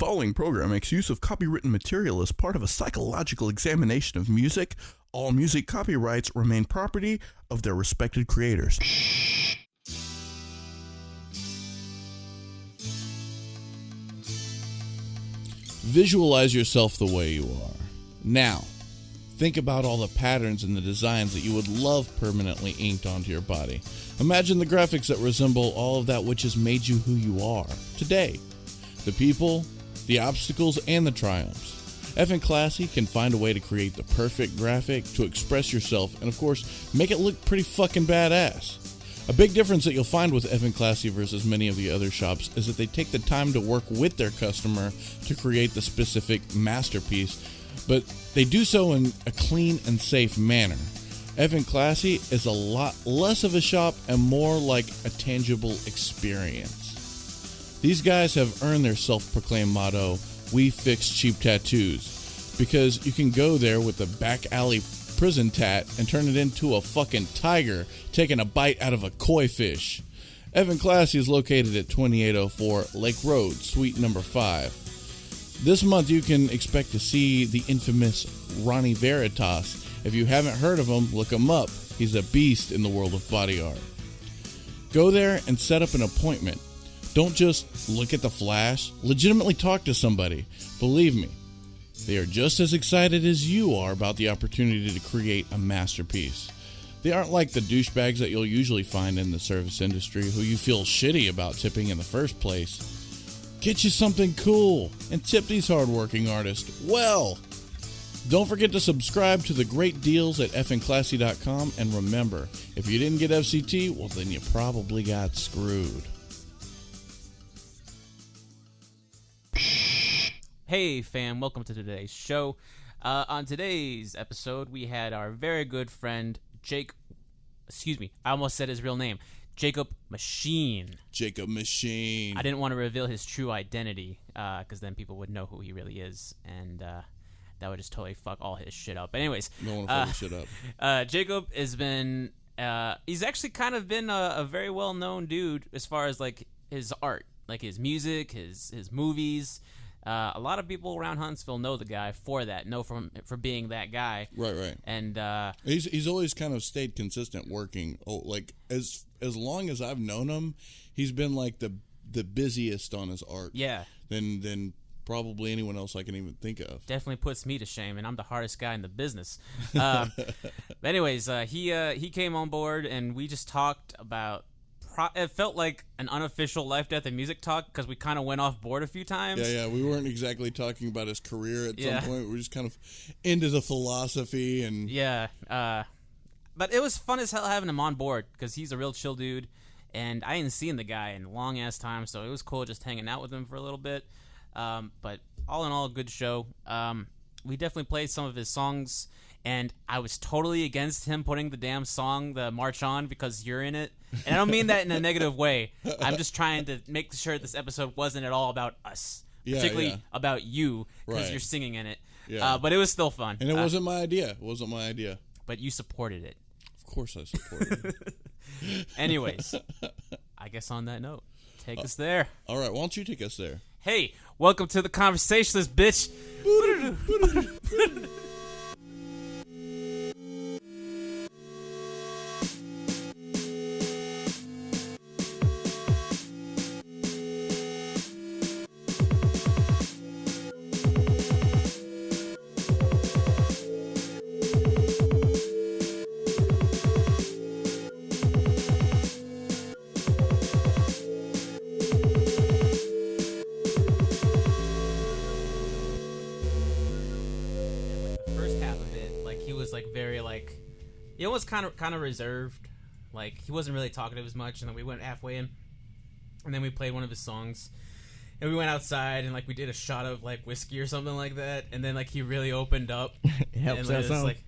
following program makes use of copywritten material as part of a psychological examination of music. All music copyrights remain property of their respected creators. Visualize yourself the way you are. Now, think about all the patterns and the designs that you would love permanently inked onto your body. Imagine the graphics that resemble all of that which has made you who you are today. The people, the obstacles, and the triumphs. F and Classy can find a way to create the perfect graphic to express yourself and, of course, make it look pretty fucking badass. A big difference that you'll find with F and Classy versus many of the other shops is that they take the time to work with their customer to create the specific masterpiece, but they do so in a clean and safe manner. F and Classy is a lot less of a shop and more like a tangible experience. These guys have earned their self-proclaimed motto, "We fix cheap tattoos," because you can go there with a back alley prison tat and turn it into a fucking tiger taking a bite out of a koi fish. F and Classy is located at 2804 Lake Road, Suite number 5. This month you can expect to see the infamous Ronnie Veritas. If you haven't heard of him, look him up. He's a beast in the world of body art. Go there and set up an appointment. Don't just look at the flash. Legitimately talk to somebody. Believe me, they are just as excited as you are about the opportunity to create a masterpiece. They aren't like the douchebags that you'll usually find in the service industry who you feel shitty about tipping in the first place. Get you something cool and tip these hardworking artists well. Don't forget to subscribe to the great deals at fandclassy.com, and remember, if you didn't get FCT, well then you probably got screwed. Hey fam, welcome to today's show. On today's episode, we had our very good friend I almost said his real name, Jacobmachine. Jacobmachine. I didn't want to reveal his true identity, because then people would know who he really is, and that would just totally fuck all his shit up. But anyways, Don't want to fuck his shit up. Jacob has been, he's actually kind of been a very well-known dude as far as like his art, like his music, his movies. A lot of people around Huntsville know the guy for that, for being that guy. Right. And he's always kind of stayed consistent working. Oh, like as long as I've known him, he's been like the busiest on his art. Yeah. Than probably anyone else I can even think of. Definitely puts me to shame, and I'm the hardest guy in the business. But anyways, he came on board, and we just talked about. It felt like an unofficial life, death, and music talk because we kind of went off board a few times. Yeah, we weren't exactly talking about his career at some point. We were just kind of into the philosophy and... Yeah, but it was fun as hell having him on board because he's a real chill dude, and I hadn't seen the guy in a long-ass time, so it was cool just hanging out with him for a little bit. But all in all, a good show. We definitely played some of his songs, and I was totally against him putting the damn song, the March On, because you're in it. And I don't mean that in a negative way. I'm just trying to make sure this episode wasn't at all about us, particularly about you, because you're singing in it. Yeah. But it was still fun. And it wasn't my idea. But you supported it. Of course I supported it. Anyways, I guess on that note, take us there. All right, why don't you take us there? Hey, welcome to the Conversationalists, bitch. He was kind of reserved, like he wasn't really talkative as much. And then we went halfway in, and then we played one of his songs, and we went outside and like we did a shot of like whiskey or something like that, and then like he really opened up. It helps us out. Like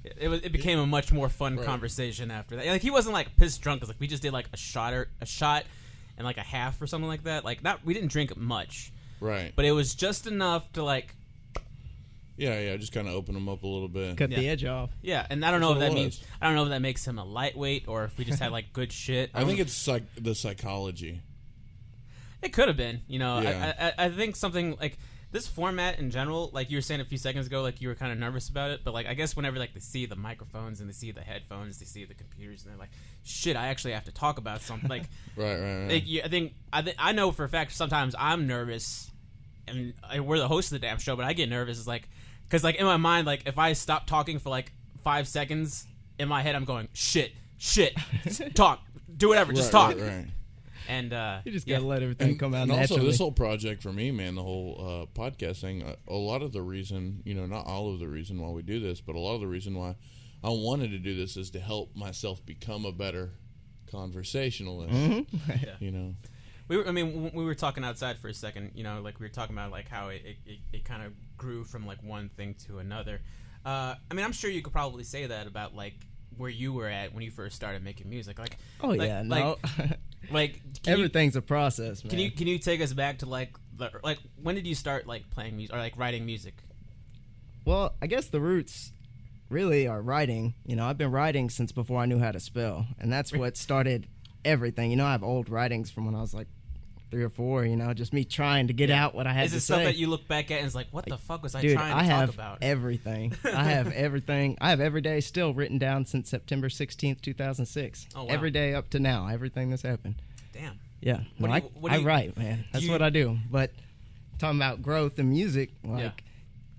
it became a much more fun conversation after that. Like he wasn't like pissed drunk, cause like we just did like a shot and like a half or something like that. Like we didn't drink much, right? But it was just enough to like. Yeah, just kind of open him up a little bit. Cut the edge off. Yeah, and I don't know if that makes him a lightweight or if we just had like good shit. I think it's the psychology. It could have been, you know. Yeah. I think something like this format in general, like you were saying a few seconds ago, like you were kind of nervous about it, but like I guess whenever like they see the microphones and they see the headphones, they see the computers, and they're like, shit, I actually have to talk about something. Like, right. Like, I know for a fact sometimes I'm nervous, and we're the host of the damn show, but I get nervous. It's like, because like in my mind, like if I stop talking for like 5 seconds, in my head I'm going, shit, talk, do whatever, just talk. Right. And you just gotta let everything come out naturally. And also, this whole project for me, man, the whole podcast thing, a lot of the reason, you know, not all of the reason why we do this, but a lot of the reason why I wanted to do this is to help myself become a better conversationalist. Mm-hmm. Yeah. You know, we were talking outside for a second. You know, like we were talking about like how it kind of grew from like one thing to another. I mean, I'm sure you could probably say that about like where you were at when you first started making music. Like, like everything's a process, man. Can you take us back to like when did you start like playing music or like writing music? Well, I guess the roots really are writing. You know, I've been writing since before I knew how to spell, and that's what started everything. You know, I have old writings from when I was like 3 or 4, you know, just me trying to get out what I had to say. Is it stuff that you look back at and it's like, what the fuck was I Dude, trying to talk about? Everything. I have everything. I have every day still written down since September 16th, 2006. Oh, wow. Every day up to now, everything that's happened. Damn. Yeah. I write, man. That's what I do. But talking about growth in music, like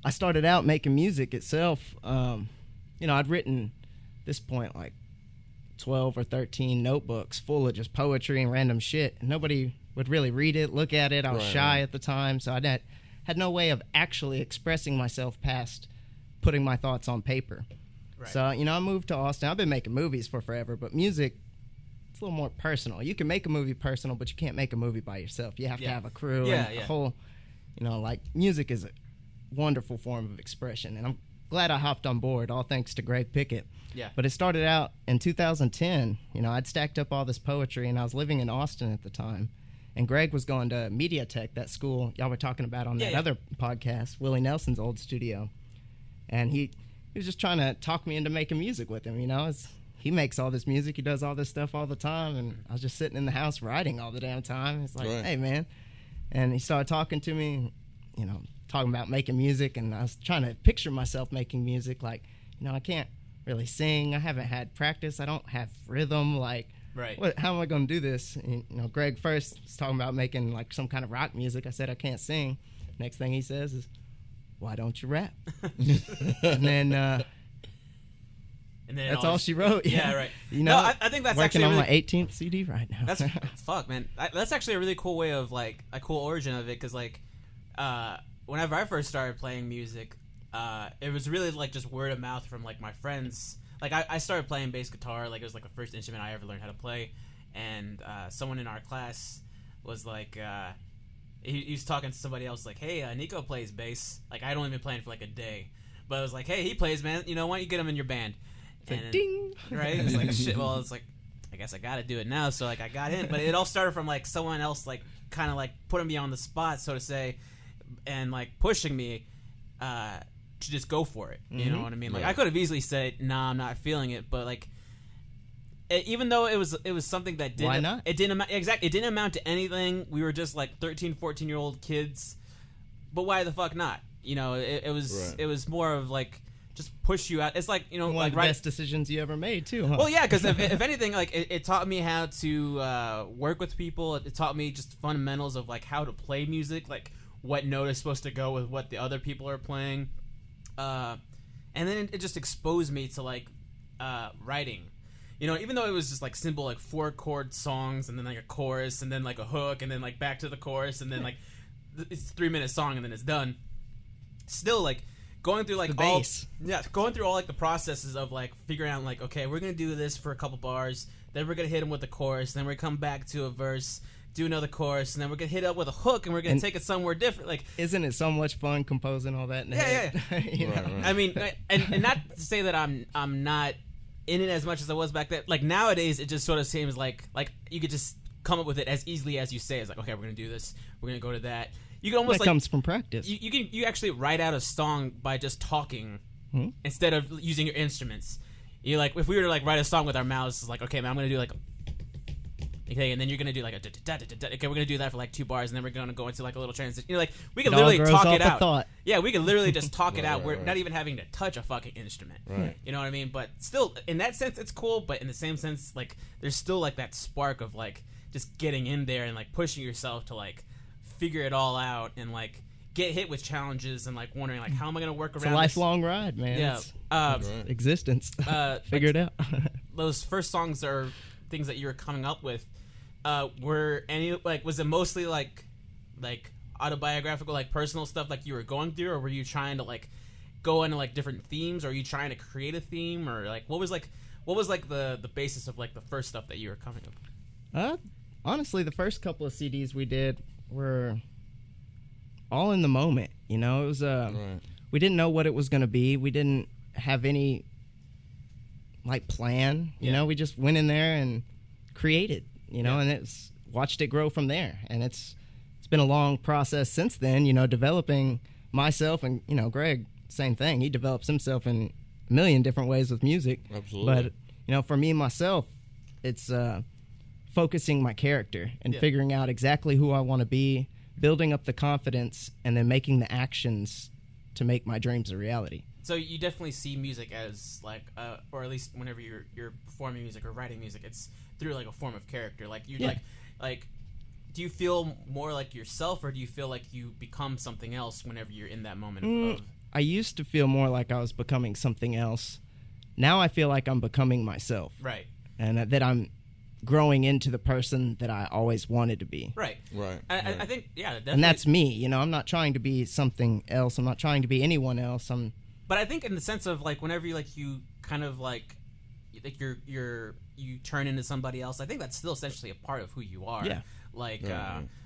I started out making music itself. You know, I'd written at this point like 12 or 13 notebooks full of just poetry and random shit. And nobody would really read it, look at it. I was shy at the time, so I had no way of actually expressing myself past putting my thoughts on paper. Right. So, you know, I moved to Austin. I've been making movies for forever, but music, it's a little more personal. You can make a movie personal, but you can't make a movie by yourself. You have to have a crew and a whole, you know, like music is a wonderful form of expression, and I'm glad I hopped on board, all thanks to Greg Pickett. Yeah. But it started out in 2010. You know, I'd stacked up all this poetry, and I was living in Austin at the time. And Greg was going to Media Tech, that school y'all were talking about on that other podcast, Willie Nelson's old studio. And he was just trying to talk me into making music with him, you know. He makes all this music, he does all this stuff all the time, and I was just sitting in the house writing all the damn time. It's like, hey, man. And he started talking to me, you know, talking about making music, and I was trying to picture myself making music. Like, you know, I can't really sing. I haven't had practice. I don't have rhythm. Like, how am I going to do this? And, you know, Greg first was talking about making like some kind of rock music. I said I can't sing. Next thing he says is, "Why don't you rap?" and then that's all she wrote. Yeah, right. You know, no, I think that's working actually on really, my 18th CD right now. That's fuck, man. That's actually a really cool way of like a cool origin of it, because like whenever I first started playing music, it was really like just word of mouth from like my friends. Like I started playing bass guitar, like it was like the first instrument I ever learned how to play, and someone in our class was like, he was talking to somebody else like, hey, Nico plays bass. Like I'd only been playing for like a day, but I was like, hey, he plays, man. You know, why don't you get him in your band? It's like, ding. Right? It's like shit. Well, it's like, I guess I got to do it now. So like I got in, but it all started from like someone else like kind of like putting me on the spot, so to say, and like pushing me to just go for it. You know what I mean? Like I could have easily said, nah, I'm not feeling it, but like even though it was something that didn't, why not? It didn't amount to anything. We were just like 13, 14-year-old kids, but why the fuck not? You know, it was more of like just push you out. It's like, you know, one like of the best decisions you ever made too, huh? Well, yeah, because if anything, like it taught me how to work with people. It taught me just fundamentals of like how to play music, like what note is supposed to go with what the other people are playing. And then it just exposed me to like writing, you know, even though it was just like simple like 4-chord songs and then like a chorus and then like a hook and then like back to the chorus and then like it's a 3-minute song and then it's done. Still like going through like going through all like the processes of like figuring out like, okay, we're gonna do this for a couple bars, then we're gonna hit them with the chorus, then we're gonna come back to a verse, do another chorus, and then we're gonna hit up with a hook, and we're gonna take it somewhere different. Like, isn't it so much fun composing all that? In the head? You know? Right. I mean, and not to say that I'm not in it as much as I was back then. Like nowadays, it just sort of seems like you could just come up with it as easily as you say. It's like, okay, we're gonna do this, we're gonna go to that. You can almost that comes from practice. You actually write out a song by just talking instead of using your instruments. You like if we were to like write a song with our mouths, it's like, okay, man, I'm gonna do like. Okay, and then you're gonna do like a okay, we're gonna do that for like 2 bars, and then we're gonna go into like a little transition. You know, like we can It all literally grows talk off it a out. thought. Yeah, we can literally just talk it Right, out. right, We're right. not even having to touch a fucking instrument. Right. You know what I mean? But still, in that sense, it's cool. But in the same sense, like there's still like that spark of like just getting in there and like pushing yourself to like figure it all out and like get hit with challenges and like wondering like how am I gonna work It's around a this? lifelong ride, man. Yeah. It's Right. existence. Figure it out. Those first songs are things that you were coming up with. Were any like was it mostly like autobiographical, like personal stuff like you were going through, or were you trying to like go into like different themes, or are you trying to create a theme, or like what was the basis of like the first stuff that you were coming up with? Honestly, the first couple of CDs we did were all in the moment. You know, it was Right. we didn't know what it was going to be. We didn't have any like plan. You know, we just went in there and created. You know, and it's watched it grow from there. And it's been a long process since then. You know, developing myself, and you know, Greg, same thing. He develops himself in a million different ways with music. Absolutely. But you know, for me myself, it's focusing my character and figuring out exactly who I want to be, building up the confidence, and then making the actions to make my dreams a reality. So you definitely see music as like, or at least whenever you're performing music or writing music, it's through like a form of character. Like you like, do you feel more like yourself, or do you feel like you become something else whenever you're in that moment? Of I used to feel more like I was becoming something else. Now I feel like I'm becoming myself. Right. And that I'm growing into the person that I always wanted to be. Right. Right. I think, yeah, definitely. And that's me. You know, I'm not trying to be something else. I'm not trying to be anyone else. But I think in the sense of like whenever you kind of like you turn into somebody else, I think that's still essentially a part of who you are. Yeah. Like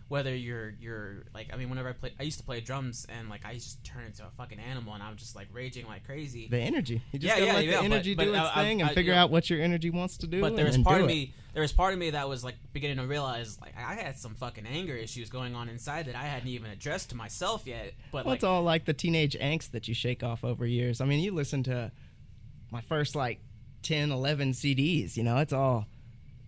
whether you're like, I mean, whenever I used to play drums, and like I used to turn into a fucking animal, and I'm just like raging like crazy. The energy. You just gotta let the energy but do its thing and figure out what your energy wants to do. But there was and part do of it. me. There was part of me that was like beginning to realize like I had some fucking anger issues going on inside that I hadn't even addressed to myself yet. But Well, it's all like the teenage angst that you shake off over years. I mean, you listen to my first like 10, 11 CDs, you know, it's all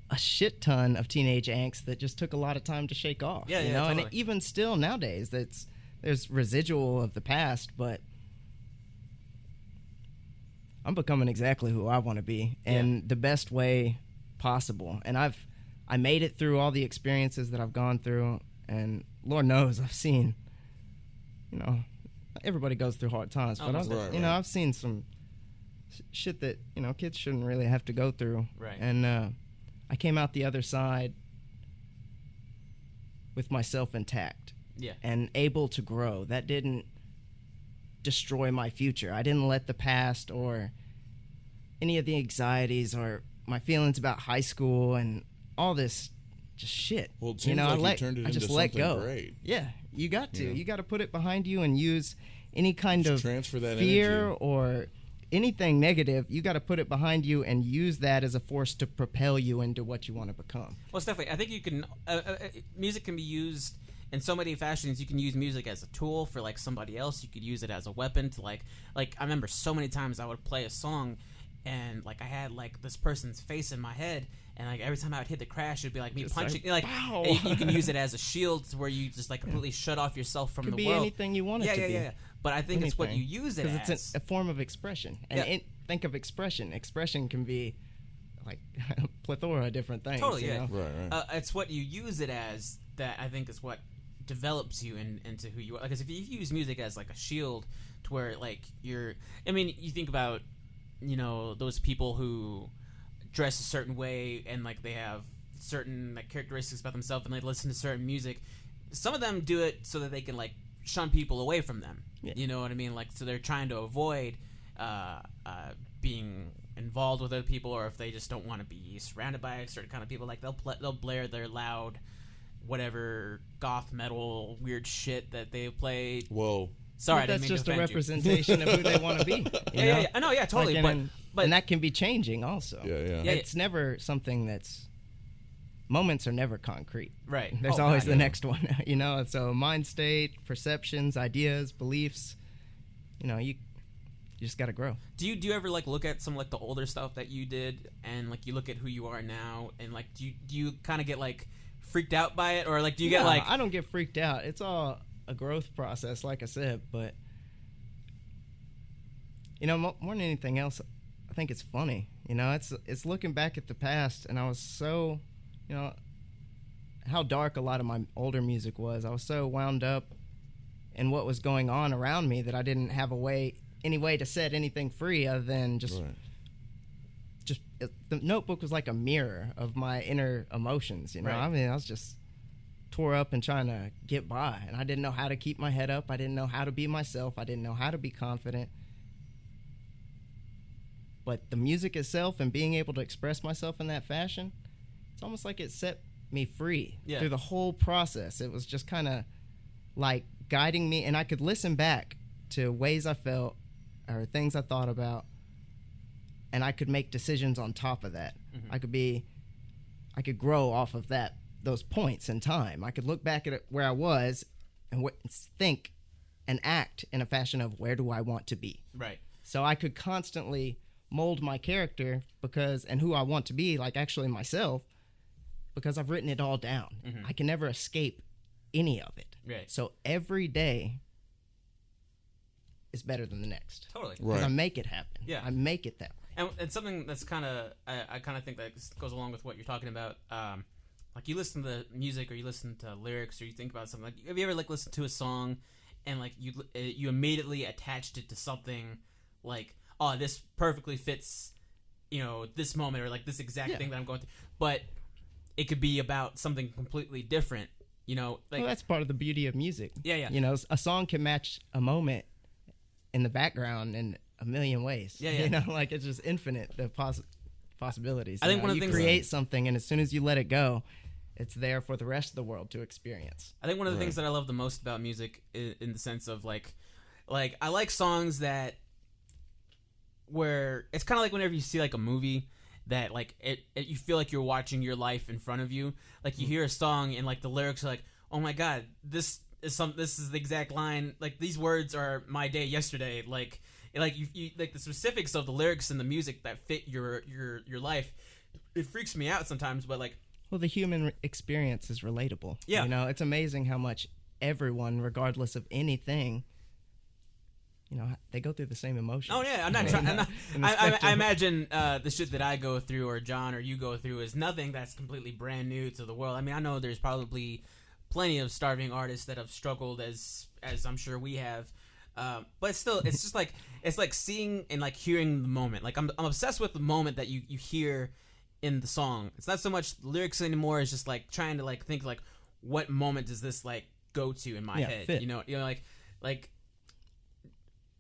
a shit ton of teenage angst that just took a lot of time to shake off. Yeah, you yeah, know, totally. and even still nowadays, there's residual of the past, but I'm becoming exactly who I want to be in the best way possible. And I made it through all the experiences that I've gone through, and Lord knows I've seen, you know, everybody goes through hard times, but I've seen some shit that, you know, kids shouldn't really have to go through. Right. And I came out the other side with myself intact. Yeah. And able to grow. That didn't destroy my future. I didn't let the past or any of the anxieties or my feelings about high school and all this just shit. Well, it seems like you turned it I just into let something go. great. Yeah, you got to. Yeah. You got to put it behind you and use any kind Just of transfer that fear energy. or anything negative. You got to put it behind you and use that as a force to propel you into what you want to become. Well, Stephanie, I think you can. Music can be used in so many fashions. You can use music as a tool for like somebody else. You could use it as a weapon to like I remember so many times I would play a song, and like I had like this person's face in my head, and like every time I would hit the crash, it'd be like me Just punching. like, Like pow. you can use it as a shield to where you just like completely shut off yourself from Could the be world. anything you want it to be. Yeah. But I think it's what you Anything. use it Because as. it's a form of expression. And think of expression. Expression can be like a plethora of different things. Totally, you yeah. know? Right. It's what you use it as that I think is what develops you into who you are. Because if you use music as like a shield to where like you think about, you know, those people who dress a certain way and like they have certain like characteristics about themselves and they listen to certain music. Some of them do it so that they can like shun people away from them. Yeah. You know what I mean? Like, so they're trying to avoid being involved with other people, or if they just don't want to be surrounded by a certain kind of people, like they'll blare their loud, whatever goth metal weird shit that they play. Whoa. Sorry, But I that's didn't mean just to a offend you. representation of who they want to be. Yeah. I know, yeah, totally. Like, but and that can be changing also. Yeah. It's never something that's. Moments are never concrete. Right. There's Oh, always God, the yeah. next one, you know. So mind state, perceptions, ideas, beliefs. You know, just got to grow. Do you ever like look at some like the older stuff that you did, and like you look at who you are now, and like do you kind of get like freaked out by it, or like do you get like? I don't get freaked out. It's all a growth process, like I said. But more than anything else, I think it's funny. It's looking back at the past, and I was so, how dark a lot of my older music was. I was so wound up in what was going on around me that I didn't have any way to set anything free other than just the notebook was like a mirror of my inner emotions. Right. I mean, I was just tore up and trying to get by, and I didn't know how to keep my head up. I didn't know how to be myself. I didn't know how to be confident. But the music itself and being able to express myself in that fashion, it's almost like it set me free through the whole process. It was just kind of like guiding me, and I could listen back to ways I felt or things I thought about, and I could make decisions on top of that. Mm-hmm. I could grow off of those points in time. I could look back at where I was and think and act in a fashion of where do I want to be. Right. So I could constantly mold my character and who I want to be, like actually myself, because I've written it all down. Mm-hmm. I can never escape any of it. Right. So every day is better than the next. Totally. Because I make it happen. Yeah. I make it that way. And something that's kind of, I kind of think that goes along with what you're talking about. Like you listen to the music or you listen to lyrics or you think about something. Like, have you ever like listened to a song and like you immediately attached it to something like, oh, this perfectly fits, this moment or like this exact thing that I'm going through. But it could be about something completely different, Like, well, that's part of the beauty of music. Yeah. A song can match a moment in the background in a million ways. Yeah. Like it's just infinite, the possibilities. I think one of the things you create something, and as soon as you let it go, it's there for the rest of the world to experience. I think one of the things that I love the most about music in the sense of like I like songs that where it's kind of like whenever you see like a movie that like it you feel like you're watching your life in front of you. Like you hear a song and like the lyrics are like, oh my god, this is the exact line. Like these words are my day yesterday. Like you like the specifics of the lyrics and the music that fit your life. It freaks me out sometimes, but like. Well, the human experience is relatable. Yeah. It's amazing how much everyone, regardless of anything, they go through the same emotions. Oh yeah, I'm not trying. I imagine the shit that I go through, or John, or you go through, is nothing that's completely brand new to the world. I mean, I know there's probably plenty of starving artists that have struggled as I'm sure we have, but still, it's just like it's like seeing and like hearing the moment. Like I'm obsessed with the moment that you hear in the song. It's not so much lyrics anymore. It's just like trying to like think like what moment does this like go to in my head? Fit. Like.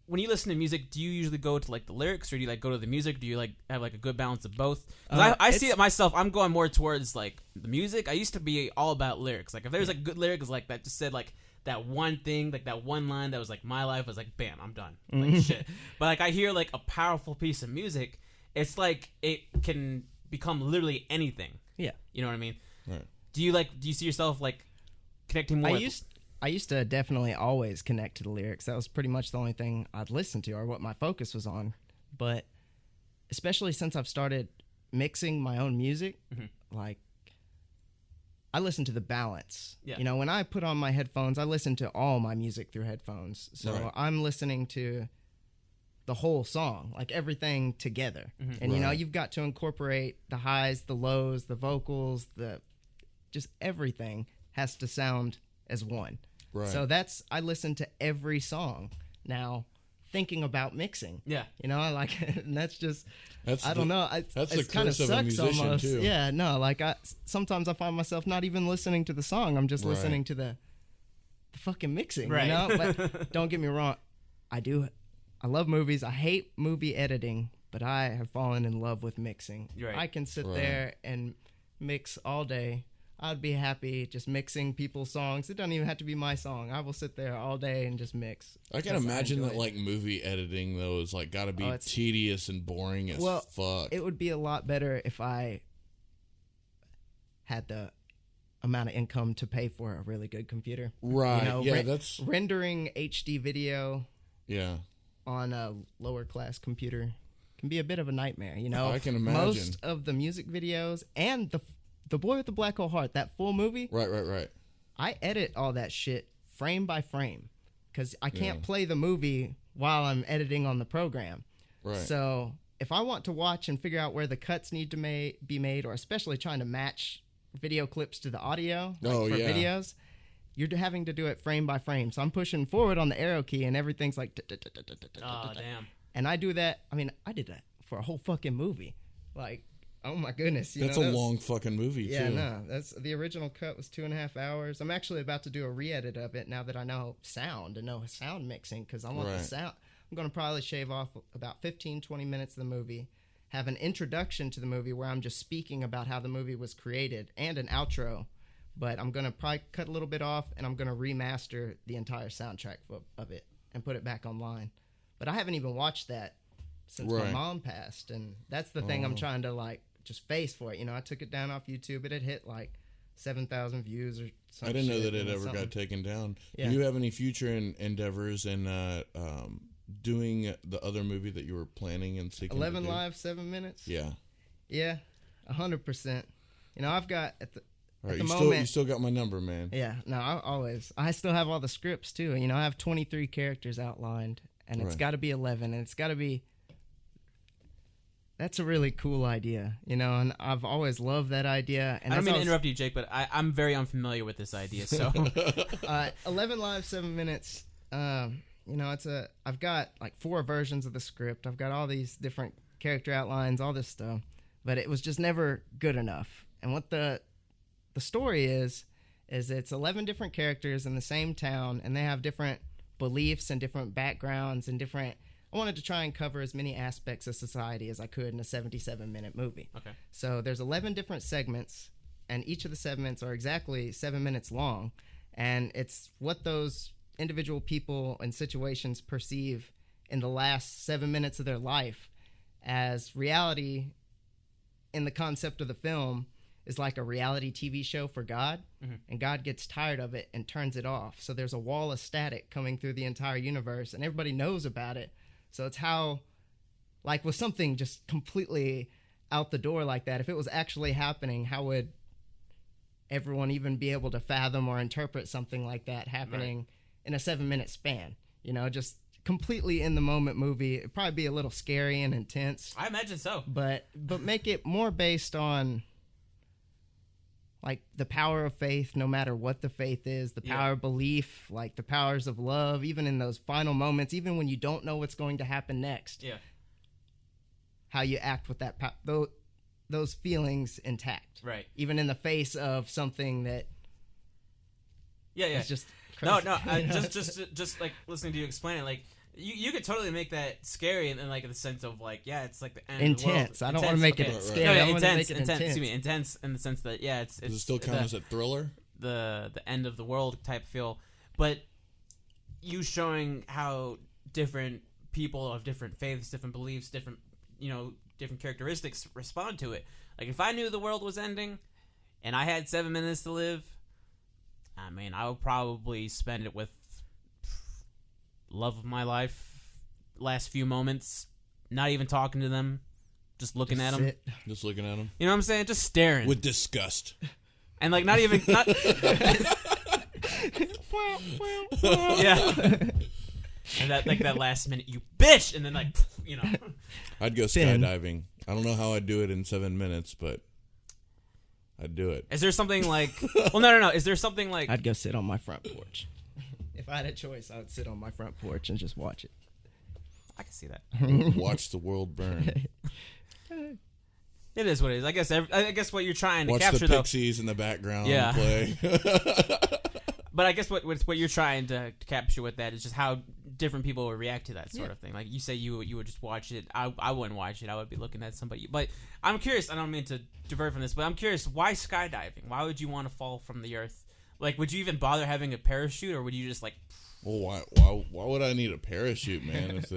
When you listen to music, do you usually go to like the lyrics, or do you like go to the music? Do you like have like a good balance of both? Because I see it myself. I'm going more towards like the music. I used to be all about lyrics. Like if there's like good lyrics like that, just said like that one thing, like that one line that was like my life, I was like, bam, I'm done. Like shit. But like I hear like a powerful piece of music, it's like it can become literally anything. Yeah, you know what I mean? Right. Do you see yourself like connecting more? I used to definitely always connect to the lyrics. That was pretty much the only thing I'd listen to or what my focus was on. But especially since I've started mixing my own music, like I listen to the balance. Yeah. When I put on my headphones, I listen to all my music through headphones. So I'm listening to the whole song, like everything together. And, you've got to incorporate the highs, the lows, the vocals, just everything has to sound as one. Right. So I listen to every song now, thinking about mixing. Yeah. I like it, and that's I don't know. That's the kind of curse of a musician almost. too. Yeah, no, like sometimes I find myself not even listening to the song. I'm just listening to the fucking mixing. Right. But don't get me wrong, I love movies. I hate movie editing, but I have fallen in love with mixing. Right. I can sit there and mix all day. I'd be happy just mixing people's songs. It doesn't even have to be my song. I will sit there all day and just mix. I can imagine that like movie editing though is like got to be tedious and boring as fuck. It would be a lot better if I had the amount of income to pay for a really good computer. Right. That's rendering HD video. Yeah. on a lower class computer can be a bit of a nightmare. You know, I can imagine. Most of the music videos and the Boy with the Black Hole Heart, that full movie. Right. I edit all that shit frame by frame because I can't play the movie while I'm editing on the program. Right. So if I want to watch and figure out where the cuts need to be made, or especially trying to match video clips to the audio for videos, you're having to do it frame by frame. So I'm pushing forward on the arrow key and everything's like... Oh, damn. And I do that. I mean, I did that for a whole fucking movie. Like, oh my goodness. That's a long fucking movie, too. Yeah, no. The original cut was 2.5 hours. I'm actually about to do a re-edit of it now that I know sound and know sound mixing, because I want the sound. I'm going to probably shave off about 15, 20 minutes of the movie, have an introduction to the movie where I'm just speaking about how the movie was created, and an outro. But I'm going to probably cut a little bit off, and I'm going to remaster the entire soundtrack of it and put it back online. But I haven't even watched that since my mom passed, and that's the thing I'm trying to, like, just face for it. You know, I took it down off YouTube. It had hit, like, 7,000 views or something. I didn't know that it ever got taken down. Yeah. Do you have any future endeavors in doing the other movie that you were planning and seeking 11 to do? Live, 7 minutes? Yeah. Yeah, 100%. You know, I've got... All right, you still got my number, man. Yeah, no, I still have all the scripts, too. You know, I have 23 characters outlined, and it's got to be 11, and it's got to be... That's a really cool idea, you know, and I've always loved that idea. And I don't mean to interrupt you, Jake, but I'm very unfamiliar with this idea, so... 11 Live, 7 minutes, you know, I've got, like, 4 versions of the script. I've got all these different character outlines, all this stuff, but it was just never good enough. And what the story is it's 11 different characters in the same town, and they have different beliefs and different backgrounds and different... I wanted to try and cover as many aspects of society as I could in a 77-minute movie. Okay. So there's 11 different segments, and each of the segments are exactly 7 minutes long, and it's what those individual people and situations perceive in the last 7 minutes of their life as reality in the concept of the film is like a reality TV show for God, and God gets tired of it and turns it off. So there's a wall of static coming through the entire universe, and everybody knows about it. So it's how, like, with something just completely out the door like that, if it was actually happening, how would everyone even be able to fathom or interpret something like that happening in a 7-minute span? You know, just completely in the moment movie. It'd probably be a little scary and intense. I imagine so. But make it more based on, like, the power of faith, no matter what the faith is, the power of belief, like the powers of love, even in those final moments, even when you don't know what's going to happen next. Yeah. How you act with that those feelings intact. Right. Even in the face of something that is just crazy. No, just like listening to you explain it, like you could totally make that scary and like in the sense of like, it's like the end intense. of the world. I don't want to make it scary. No, intense. Excuse me, intense in the sense that it's does it still count as a thriller? The end of the world type feel, but you showing how different people of different faiths, different beliefs, different characteristics respond to it. Like if I knew the world was ending and I had 7 minutes to live, I mean, I would probably spend it with love of my life, last few moments, not even talking to them, just looking at them. Just looking at them. You know what I'm saying? Just staring. With disgust. And like not even... yeah. And that last minute, you bitch! And then like, you know. I'd go skydiving. I don't know how I'd do it in 7 minutes, but I'd do it. Is there something like... Well, no. Is there something like... I'd go sit on my front porch. If I had a choice, I would sit on my front porch and just watch it. I can see that. Watch the world burn. It is what it is. I guess what you're trying to capture, though. Watch the Pixies in the background play. But I guess what you're trying to capture with that is just how different people would react to that sort of thing. Like you say you would just watch it. I wouldn't watch it. I would be looking at somebody. But I'm curious. I don't mean to divert from this, but I'm curious. Why skydiving? Why would you want to fall from the earth? Like, would you even bother having a parachute, or would you just like... Well, why would I need a parachute, man, if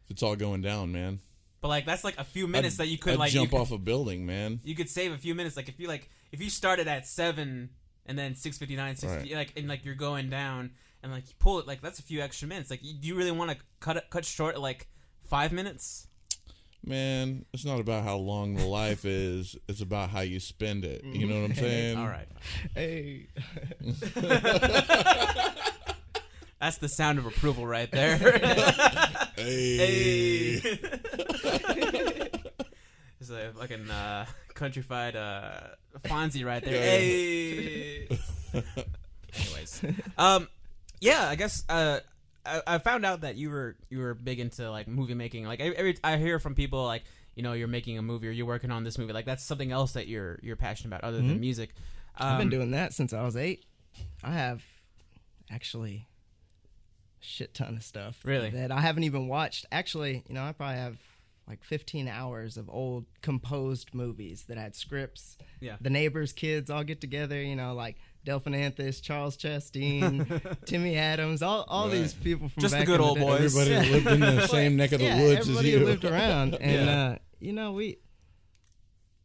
it's all going down, man? But, like, that's like a few minutes that you could, I'd jump off a building, man. You could save a few minutes. Like, if you started at 7 and then 6:59, 6:50, Right. like, and like you're going down, and like you pull it, like that's a few extra minutes. Like, do you really want to cut short at like 5 minutes? Man, it's not about how long the life is. It's about how you spend it. You know what I'm saying? All right. Hey. That's the sound of approval right there. Hey. It's a fucking countrified Fonzie right there. Yeah. Hey. Anyways, yeah, I guess I found out that you were big into like movie making. Like I hear from people like, you know, you're making a movie or you're working on this movie. Like that's something else that you're passionate about other than music. I've been doing that since I was 8. I have actually a shit ton of stuff Really? that I haven't even watched. Actually, you know, I probably have like 15 hours of old composed movies that had scripts. Yeah. The neighbors' kids all get together, you know, like Delphin Anthus, Charles Chastain, Timmy Adams, all Right. these people from Just the back good in old day. boys. Everybody lived in the same neck of the woods as everybody you. lived around. And, Yeah. you know,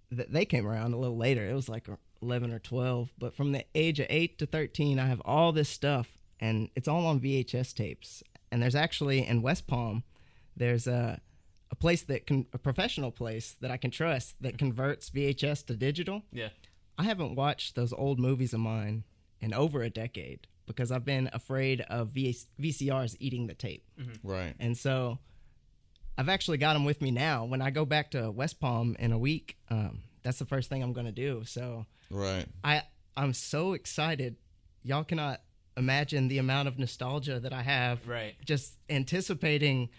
they came around a little later. It was like 11 or 12. But from the age of 8 to 13, I have all this stuff, and it's all on VHS tapes. And there's actually, in West Palm, there's a place a professional place that I can trust that converts VHS to digital. Yeah. I haven't watched those old movies of mine in over a decade because I've been afraid of VCRs eating the tape. Right. And so I've actually got them with me now. When I go back to West Palm in a week, that's the first thing I'm going to do. So Right. I'm so excited. Y'all cannot imagine the amount of nostalgia that I have. Right. Just anticipating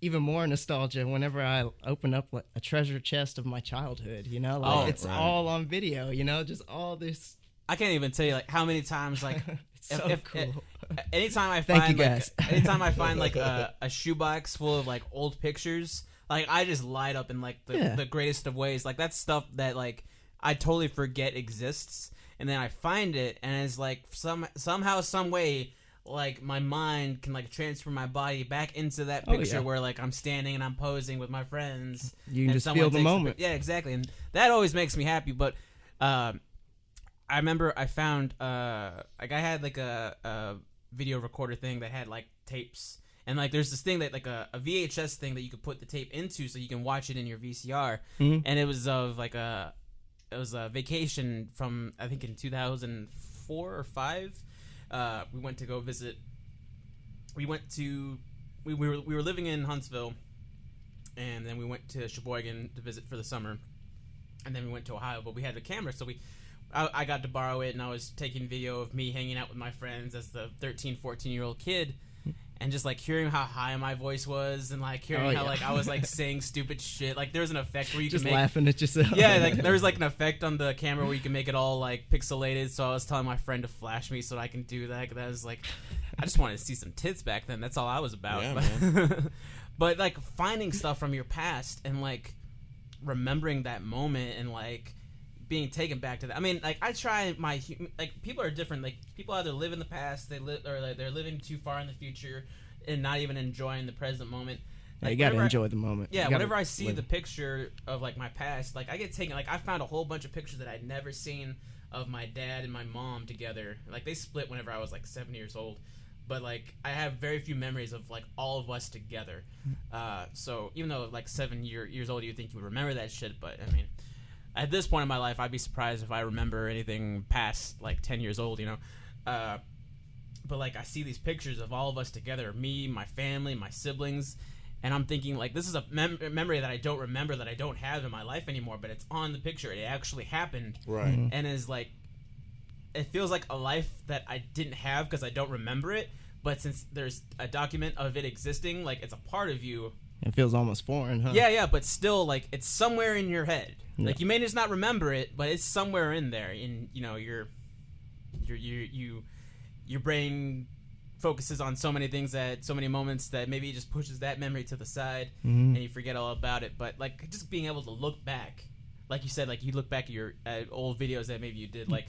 even more nostalgia whenever I open up like a treasure chest of my childhood, you know, like it's right. all on video, you know, just all this. I can't even tell you like how many times like It's so cool. Anytime I Thank find you, like guys. anytime I find like a shoebox full of like old pictures, like I just light up in like the greatest of ways. Like that's stuff that like I totally forget exists, and then I find it, and it's like somehow some way like my mind can like transfer my body back into that picture where like I'm standing and I'm posing with my friends. You can and just someone feel the takes moment. Yeah, exactly, and that always makes me happy. But I remember I found like I had like a video recorder thing that had like tapes, and like there's this thing that like a VHS thing that you could put the tape into so you can watch it in your VCR, and it was of like a vacation from I think in 2004 or 5. We went to go visit. We went to we were living in Huntsville, and then we went to Sheboygan to visit for the summer, and then we went to Ohio. But we had a camera, so I got to borrow it, and I was taking video of me hanging out with my friends as the 13, 14-year-old kid, and just like hearing how high my voice was, and like hearing how like I was like saying stupid shit. Like there was an effect where you Just could make laughing at yourself. yeah, like there was like an effect on the camera where you can make it all like pixelated. So I was telling my friend to flash me so that I can do that. That was like, I just wanted to see some tits back then. That's all I was about. Yeah, man. But like finding stuff from your past and like remembering that moment and like being taken back to that. I mean, like I try my like people are different. Like people either live in the past, they live, or like they're living too far in the future and not even enjoying the present moment. Yeah, Like, you got to whenever enjoy the moment. Yeah, You gotta whenever I see live. the picture of like my past, like I get taken. Like I found a whole bunch of pictures that I'd never seen of my dad and my mom together. Like they split whenever I was like 7 years old, but like I have very few memories of like all of us together. So even though like 7 years old, you would think you would remember that shit, but I mean, at this point in my life, I'd be surprised if I remember anything past like 10 years old. You know. But like I see these pictures of all of us together, me, my family, my siblings, and I'm thinking like this is a memory that I don't remember, that I don't have in my life anymore, but it's on the picture. It actually happened, Right. and is like it feels like a life that I didn't have because I don't remember it. But since there's a document of it existing, like it's a part of you. It feels almost foreign, huh? Yeah, but still like it's somewhere in your head. Yeah. Like you may just not remember it, but it's somewhere in there. In you know your brain focuses on so many things at so many moments that maybe it just pushes that memory to the side and you forget all about it. But like just being able to look back, like you said, like you look back at old videos that maybe you did, like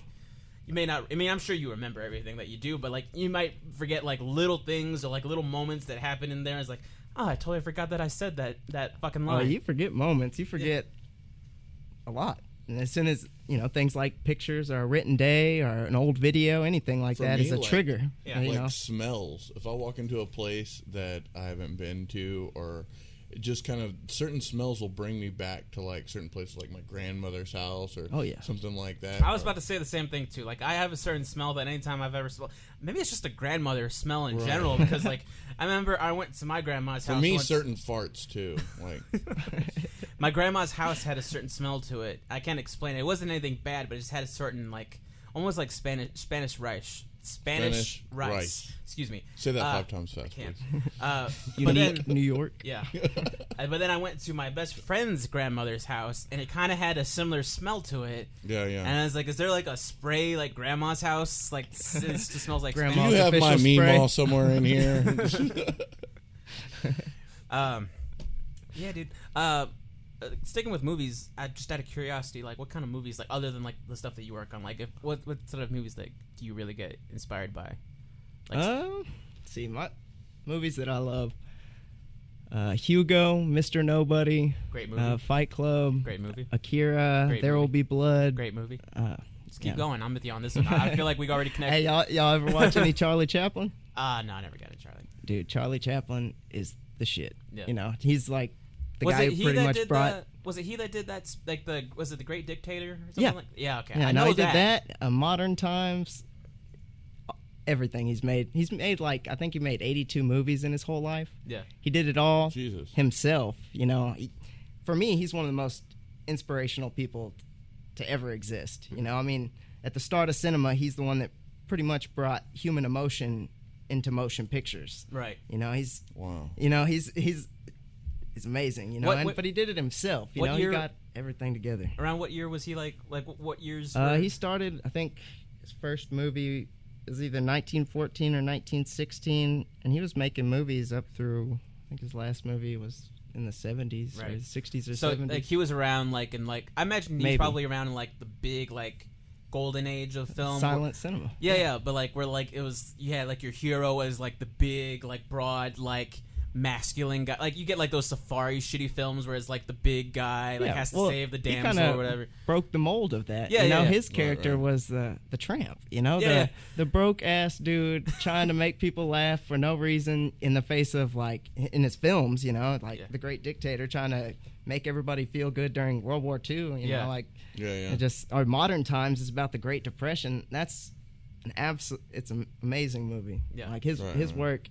you may not. I mean, I'm sure you remember everything that you do, but like you might forget like little things or like little moments that happen in there. It's like, oh, I totally forgot that I said that fucking line. Oh, you forget moments. You forget a lot. And as soon as, things like pictures or a written day or an old video, anything like that is a trigger. Yeah. Like smells. If I walk into a place that I haven't been to, or just kind of certain smells will bring me back to like certain places, like my grandmother's house or something like that. I was about to say the same thing too. Like I have a certain smell that anytime I've ever smelled, maybe it's just a grandmother smell in general, because like I remember I went to my grandma's house. For me, once. certain farts too. Like my grandma's house had a certain smell to it. I can't explain it. It wasn't anything bad, but it just had a certain like almost like Spanish rice. Spanish rice. Excuse me. Say that 5 times fast, please. Unique, New York. Yeah. But then I went to my best friend's grandmother's house, and it kind of had a similar smell to it. Yeah. And I was like, is there like a spray like grandma's house? Like, it just smells like Grandma's. Do you have my meemaw somewhere in here? Yeah, dude. Sticking with movies, just out of curiosity, like what kind of movies, like other than like the stuff that you work on, like what sort of movies like do you really get inspired by? Like, see, my movies that I love: Hugo, Mr. Nobody, great movie. Fight Club, great movie. Akira, great There movie. Will Be Blood, great movie. Just keep going. I'm with you on this one. I feel like we already connected. Hey, y'all ever watch any Charlie Chaplin? No, I never got it, Charlie. Dude, Charlie Chaplin is the shit. Yeah. He's like the guy who pretty much brought. Was it he that did that? Like was it The Great Dictator? Or something Yeah. Yeah. Okay. Yeah, I know he that. did that. Modern Times. Everything he's made. He's made like, I think he made 82 movies in his whole life. Yeah. He did it all Jesus. himself. For me, he's one of the most inspirational people to ever exist. I mean, at the start of cinema, he's the one that pretty much brought human emotion into motion pictures. Right. He's wow. He's amazing. But he did it himself. He year, got everything together. Around what year was he like what years? He started, I think, his first movie was either 1914 or 1916, and he was making movies up through, I think his last movie was in the 70s, right. or 60s or 70s. So like he was around like in like I imagine he's probably around in like the big like golden age of film, silent cinema. Yeah, but like where like it was, you had like your hero as like the big like broad like masculine guy. Like you get like those safari shitty films where it's like the big guy like has to save the damsel or whatever. Broke the mold of that. Yeah, his character was the tramp. The broke ass dude trying to make people laugh for no reason in the face of like in his films. The Great Dictator trying to make everybody feel good during World War II. Or Modern Times is about the Great Depression. That's it's an amazing movie. Yeah, like his work.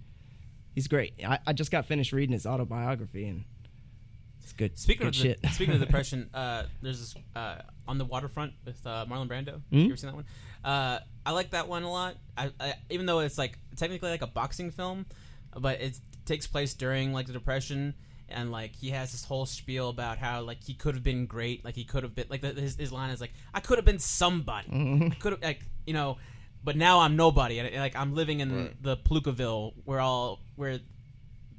He's great. I just got finished reading his autobiography, and it's good. Speaking good shit. Speaking of depression, there's this On the Waterfront with Marlon Brando. Mm-hmm. You ever seen that one? I like that one a lot. I even though it's like technically like a boxing film, but it takes place during like the Depression, and like he has this whole spiel about how like he could have been great, like he could have been like his line is like, I could have been somebody. Mm-hmm. I could have but now I'm nobody. And like I'm living in the Palookaville where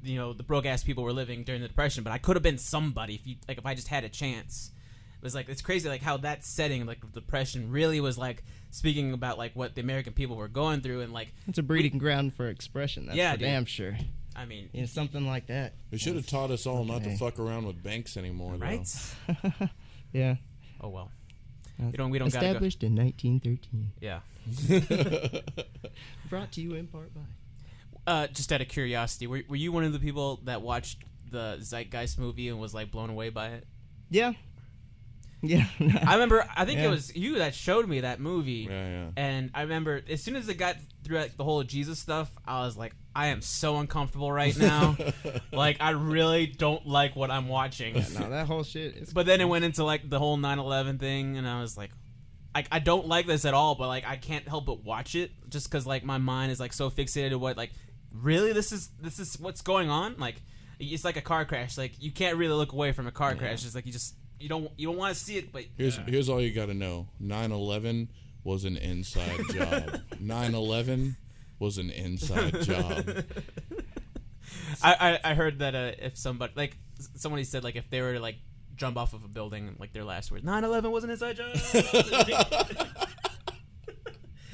the broke ass people were living during the Depression, but I could have been somebody if I just had a chance. It was like, it's crazy like how that setting like the Depression really was like speaking about like what the American people were going through, and like it's a breeding ground for expression. That's for damn sure. I mean, something like that. They should have taught us all not to fuck around with banks anymore, right? Though. Yeah. Oh well. We don't established in 1913. Yeah. Brought to you in part by. Just out of curiosity, were you one of the people that watched the Zeitgeist movie and was like blown away by it? Yeah. I remember. I think it was you that showed me that movie. Yeah. And I remember as soon as it got through like the whole Jesus stuff, I was like, I am so uncomfortable right now. Like I really don't like what I'm watching. No, that whole shit is. But then it went into like the whole 9/11 thing, and I was like, I don't like this at all. But like I can't help but watch it just because like my mind is like so fixated to what like really this is what's going on. Like it's like a car crash. Like you can't really look away from a car crash. It's like you don't want to see it. But here's all you got to know: 9/11 was an inside job. 9/11 was an inside job. I heard that if somebody said like if they were to like jump off of a building, like their last words, 9/11 was an inside job.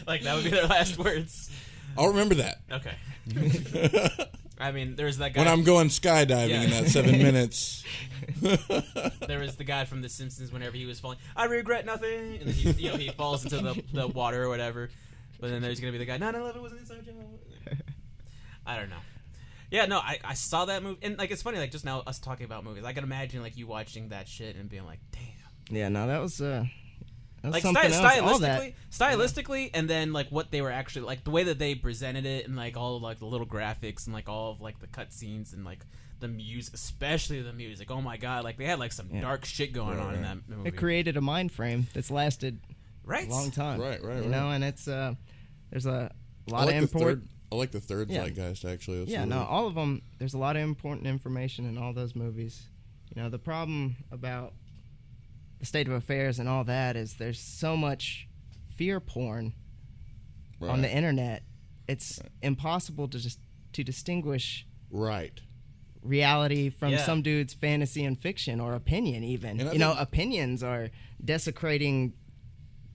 Like that would be their last words. I'll remember that. Okay. I mean, there's that guy when I'm going skydiving in that 7 minutes. There was the guy from The Simpsons. Whenever he was falling, I regret nothing, and then he falls into the water or whatever. But then there's gonna be the guy. 9/11 was an inside job. I don't know. Yeah, no, I saw that movie, and like it's funny, like just now us talking about movies. I can imagine like you watching that shit and being like, damn. Yeah, no, that was like something else. stylistically, and then like what they were actually like, the way that they presented it, and like all of like the little graphics and like all of like the cutscenes and like the music, especially the music. Oh my god, like they had like some dark shit going on in that movie. It created a mind frame that's lasted a long time. Right. You know, and it's there's a lot of important. I like the third Zeitgeist, actually. That's really... all of them. There's a lot of important information in all those movies. You know, the problem about the state of affairs and all that is there's so much fear porn on the internet. It's impossible to distinguish reality from some dude's fantasy and fiction or opinion even. And opinions are desecrating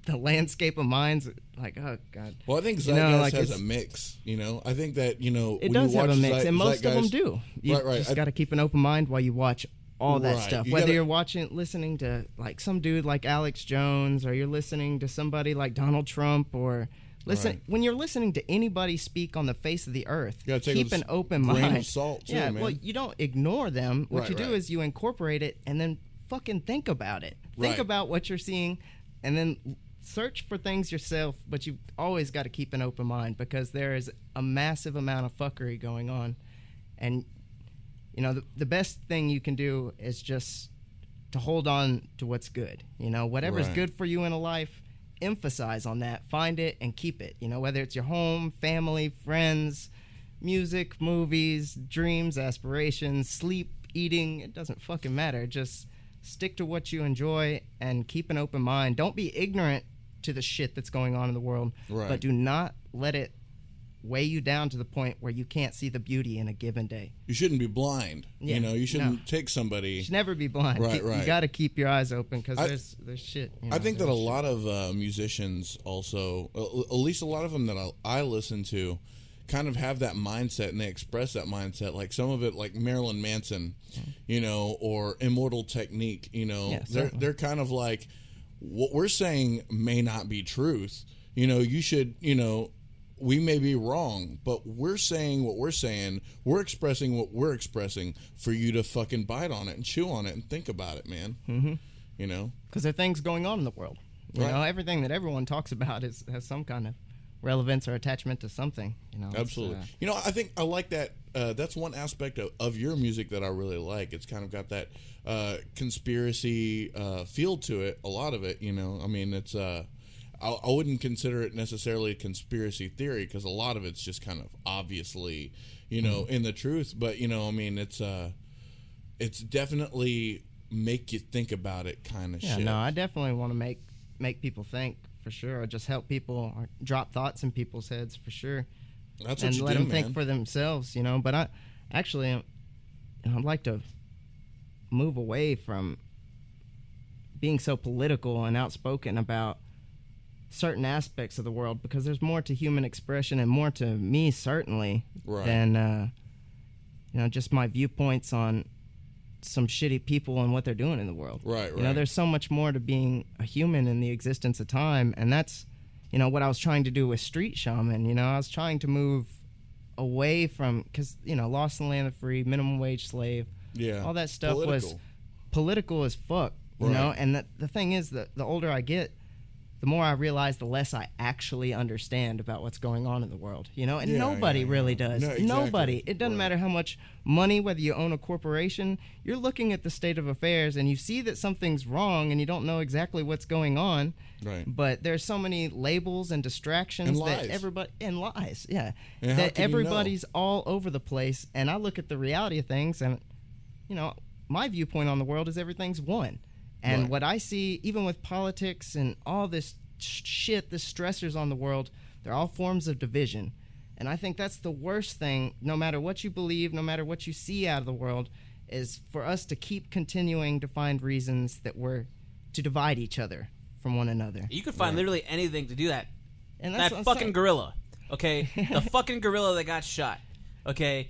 the landscape of minds. Like, oh god. Well, I think Zeitgeist has a mix. I think that it does have a mix, and most of them do. You just got to keep an open mind while you watch all that stuff. Whether you're listening to like some dude like Alex Jones, or you're listening to somebody like Donald Trump, or when you're listening to anybody speak on the face of the earth, keep an open mind. Grain of salt too, man. Well, you don't ignore them. What you do is you incorporate it, and then fucking think about it. Think about what you're seeing, and then search for things yourself, but you've always got to keep an open mind, because there is a massive amount of fuckery going on. And the best thing you can do is just to hold on to what's good. Whatever's good for you in a life, emphasize on that, find it and keep it. Whether it's your home, family, friends, music, movies, dreams, aspirations, sleep, eating, it doesn't fucking matter. Just stick to what you enjoy and keep an open mind. Don't be ignorant to the shit that's going on in the world, but do not let it weigh you down to the point where you can't see the beauty in a given day. You shouldn't be blind. You shouldn't take somebody. You should never be blind. Right. You got to keep your eyes open, because there's shit. I think that a lot of musicians also, at least a lot of them that I listen to, kind of have that mindset, and they express that mindset. Like some of it, like Marilyn Manson, or Immortal Technique. They're kind of like, what we're saying may not be truth. You should, we may be wrong, but we're saying what we're saying. We're expressing what we're expressing for you to fucking bite on it and chew on it and think about it, man. Mm-hmm. Because there are things going on in the world. Everything that everyone talks about has some kind of relevance or attachment to something. Absolutely. I think I like that. That's one aspect of your music that I really like. It's kind of got that conspiracy feel to it. A lot of it. It's. I wouldn't consider it necessarily a conspiracy theory, because a lot of it's just kind of obviously, in the truth. But it's definitely make you think about it kind of shit. No, I definitely want to make people think, for sure, or just help people, or drop thoughts in people's heads, for sure. That's what you do, man. And let them think for themselves, But I'd like to move away from being so political and outspoken about certain aspects of the world, because there's more to human expression, and more to me, certainly, than just my viewpoints on some shitty people and what they're doing in the world. Right. There's so much more to being a human in the existence of time, and that's what I was trying to do with Street Shaman. I was trying to move away from, because Lost in the Land of the Free, Minimum Wage Slave, all that stuff was political as fuck. And the thing is that the older I get, the more I realize, the less I actually understand about what's going on in the world, and nobody really does. No, exactly. Nobody. It doesn't matter how much money, whether you own a corporation, you're looking at the state of affairs and you see that something's wrong and you don't know exactly what's going on. Right. But there's so many labels and distractions and that lies, that everybody's all over the place. And I look at the reality of things, and my viewpoint on the world is everything's one. And what I see, even with politics and all this shit, the stressors on the world, they're all forms of division. And I think that's the worst thing, no matter what you believe, no matter what you see out of the world, is for us to keep continuing to find reasons to divide each other from one another. You could find literally anything to do that. And that fucking gorilla, okay? The fucking gorilla that got shot, okay?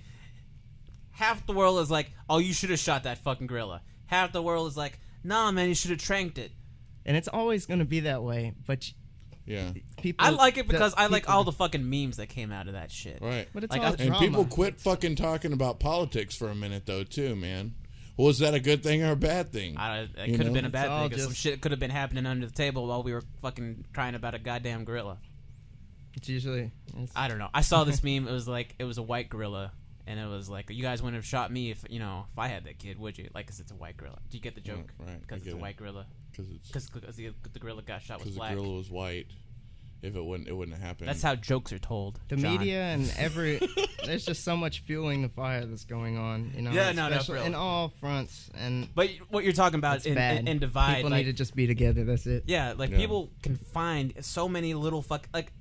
Half the world is like, oh, you should have shot that fucking gorilla. half the world is like, nah, man, you should have tranked it. And it's always going to be that way, but Yeah. people. I like it because I like all the fucking memes that came out of that shit. Right. But it's Like, all and drama. And people quit fucking talking about politics for a minute, though, too, man. Was that a good thing or a bad thing? It You could have know? been a bad It's all thing because some just- shit could have been happening under the table while we were fucking crying about a goddamn gorilla. It's usually. I don't know. I saw this meme. It was a white gorilla, and it was like, you guys wouldn't have shot me if I had that kid, would you? Like, 'cause it's a white gorilla. Do you get the joke? Right. Because it's a white gorilla. Because the gorilla got shot with Because the black. gorilla was white. If it wouldn't have happened. That's how jokes are told. The John. media and there's just so much fueling the fire that's going on. Yeah, no, especially for real. in all fronts. And But what you're talking about it's in bad. divide, People like, need to just be together. That's it. yeah, like Yeah. people can find so many little like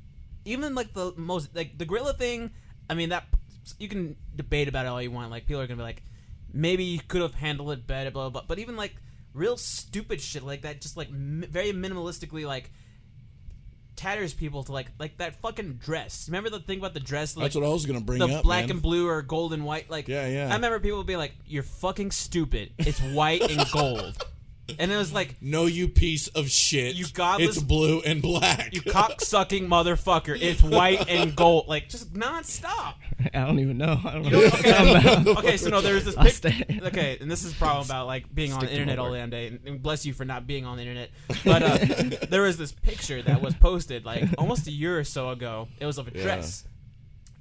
even like the most like the gorilla thing. I mean, that you can debate about it all you want. Like, people are gonna be like, maybe you could have handled it better, blah blah blah. But even like real stupid shit like that, just like very minimalistically, like tatters people to like that fucking dress. Remember the thing about the dress? Like, That's what I was gonna bring the up. black man. and blue or gold and white. Like, Yeah. I remember people being like, "You're fucking stupid. It's white and gold," and it was like, No, you piece of shit. You godless- It's blue and black. "You cock-sucking motherfucker. It's white and gold." Like, just nonstop. I don't even know. I don't know. You know, okay, so no, there's this I'll picture. stay. Okay, and this is a problem about like being on the Stick to internet my all work. damn day. And bless you for not being on the internet. But there was this picture that was posted like almost a year or so ago. It was of a dress,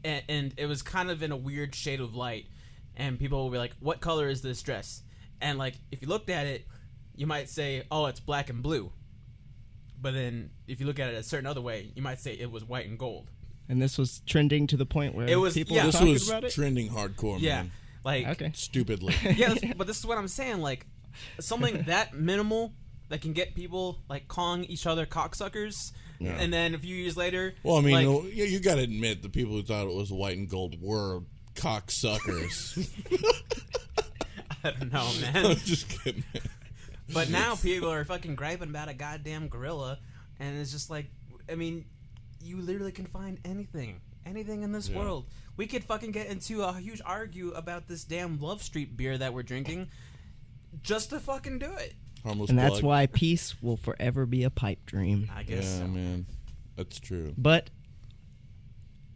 and it was kind of in a weird shade of light. And people will be like, "What color is this dress?" And like, if you looked at it, you might say, "Oh, it's black and blue." But then, if you look at it a certain other way, you might say it was white and gold. And this was trending to the point where It was- people yeah. were This talking was about it. trending hardcore, Yeah, man. like Okay. Stupidly. yeah, but this is what I'm saying. Like, something that minimal that can get people like calling each other cocksuckers, Yeah. and then a few years later, Well, I mean, like, you got to admit the people who thought it was white and gold were cocksuckers. I don't know, I'm man. just kidding. But now people are fucking griping about a goddamn gorilla, and it's just like, I mean, you literally can find anything in this Yeah. world. We could fucking get into a huge argue about this damn Love Street beer that we're drinking, just to fucking do it. Harmless And that's plug. why peace will forever be a pipe dream. I guess Yeah, so. man. That's true. But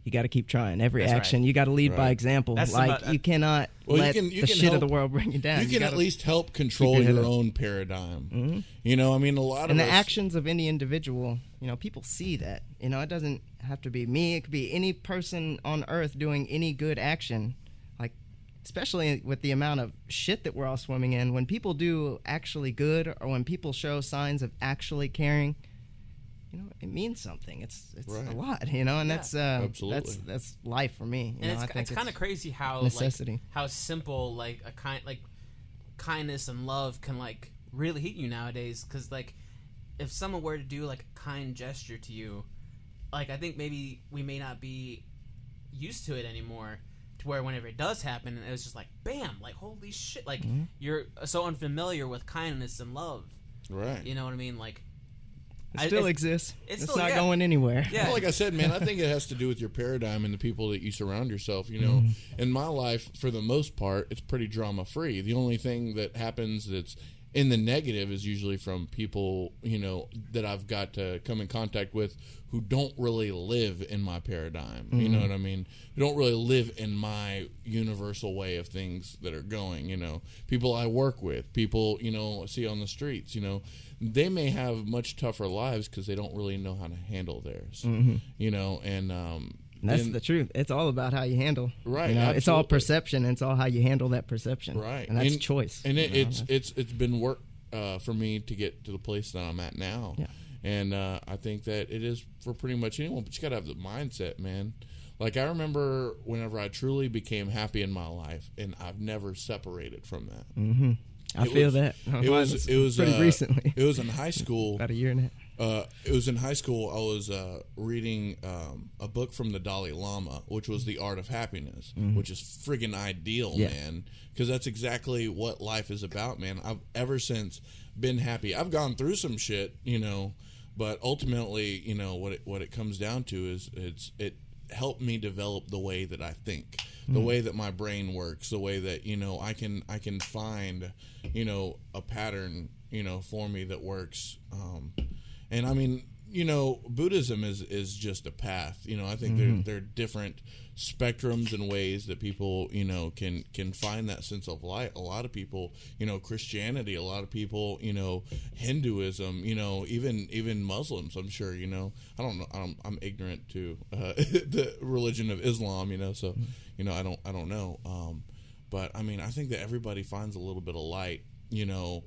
you got to keep trying. Every That's action, right. you got to lead by Right. example. That's like about- you cannot Well, let you the can shit of the help- world bring you down. You can gotta- at least help control keep your head your up. own paradigm. You know, I mean, a lot and of the us, actions of any individual, people see that. It doesn't have to be me. It could be any person on earth doing any good action. Like, especially with the amount of shit that we're all swimming in, when people do actually good or when people show signs of actually caring, it means something. It's Right. a lot, and that's Absolutely. that's life for me. And I think it's kind of crazy how necessity. like, how simple like kindness and love can like really hit you nowadays. Because like if someone were to do like a kind gesture to you, like I think maybe we may not be used to it anymore. To where whenever it does happen, it was just like bam, like holy shit, like you're so unfamiliar with kindness and love. right. You know what I mean? Like It still it's- exists. it's It's still- not yeah. going anywhere. Yeah. Well, like I said, man, I think it has to do with your paradigm and the people that you surround yourself. In my life, for the most part, it's pretty drama free. The only thing that happens that's in the negative is usually from people, that I've got to come in contact with who don't really live in my paradigm. You know what I mean? Who don't really live in my universal way of things that are going, People I work with, people, I see on the streets, they may have much tougher lives because they don't really know how to handle theirs, and That's then- the truth. It's all about how you handle. Right, It's all absolutely. perception. And it's all how you handle that perception. right, And that's choice. And it's been work for me to get to the place that I'm at now. Yeah. And I think that it is for pretty much anyone, but you got to have the mindset, man. Like I remember whenever I truly became happy in my life, and I've never separated from that. Mm-hmm. I It feel was- that. It was pretty recently. It was in high school. About a year and a half. It was in high school. I was reading a book from the Dalai Lama, which was The Art of Happiness, which is friggin' ideal, Yeah. man. Because that's exactly what life is about, man. I've ever since been happy. I've gone through some shit, but ultimately, what it comes down to is it helped me develop the way that I think, the way that my brain works, the way that, you know, I can find, you know, a pattern, you know, for me that works. And I mean, you know, Buddhism is just a path. You know, I think there are different spectrums and ways that people, you know, can find that sense of light. A lot of people, you know, Christianity, a lot of people, you know, Hinduism, you know, even Muslims, I'm sure, you know. I don't know, I'm ignorant to the religion of Islam, you know, so, you know, I don't know. But I mean, I think that everybody finds a little bit of light, you know.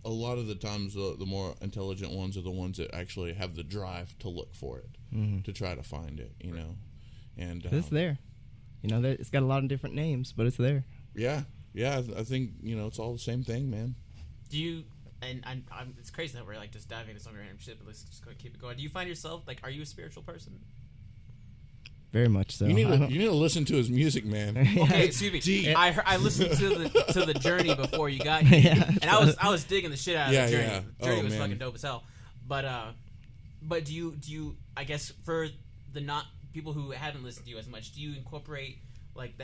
A lot of the times the more intelligent ones are the ones that actually have the drive to look for it, to try to find it, you know. And it's there, you know. It's got a lot of different names, but it's there. Yeah. I think, you know, it's all the same thing, man. Do you? And I'm it's crazy that we're like just diving into some random shit, but let's just keep it going. Do you find yourself like, are you a spiritual person? Very much so. You need to listen to his music, man. Okay, excuse me. I listened to the Journey before you got here, and I was digging the shit out of the Journey. Yeah. The Journey was man. fucking dope as hell. But do you? I guess for the not people who haven't listened to you as much, do you incorporate like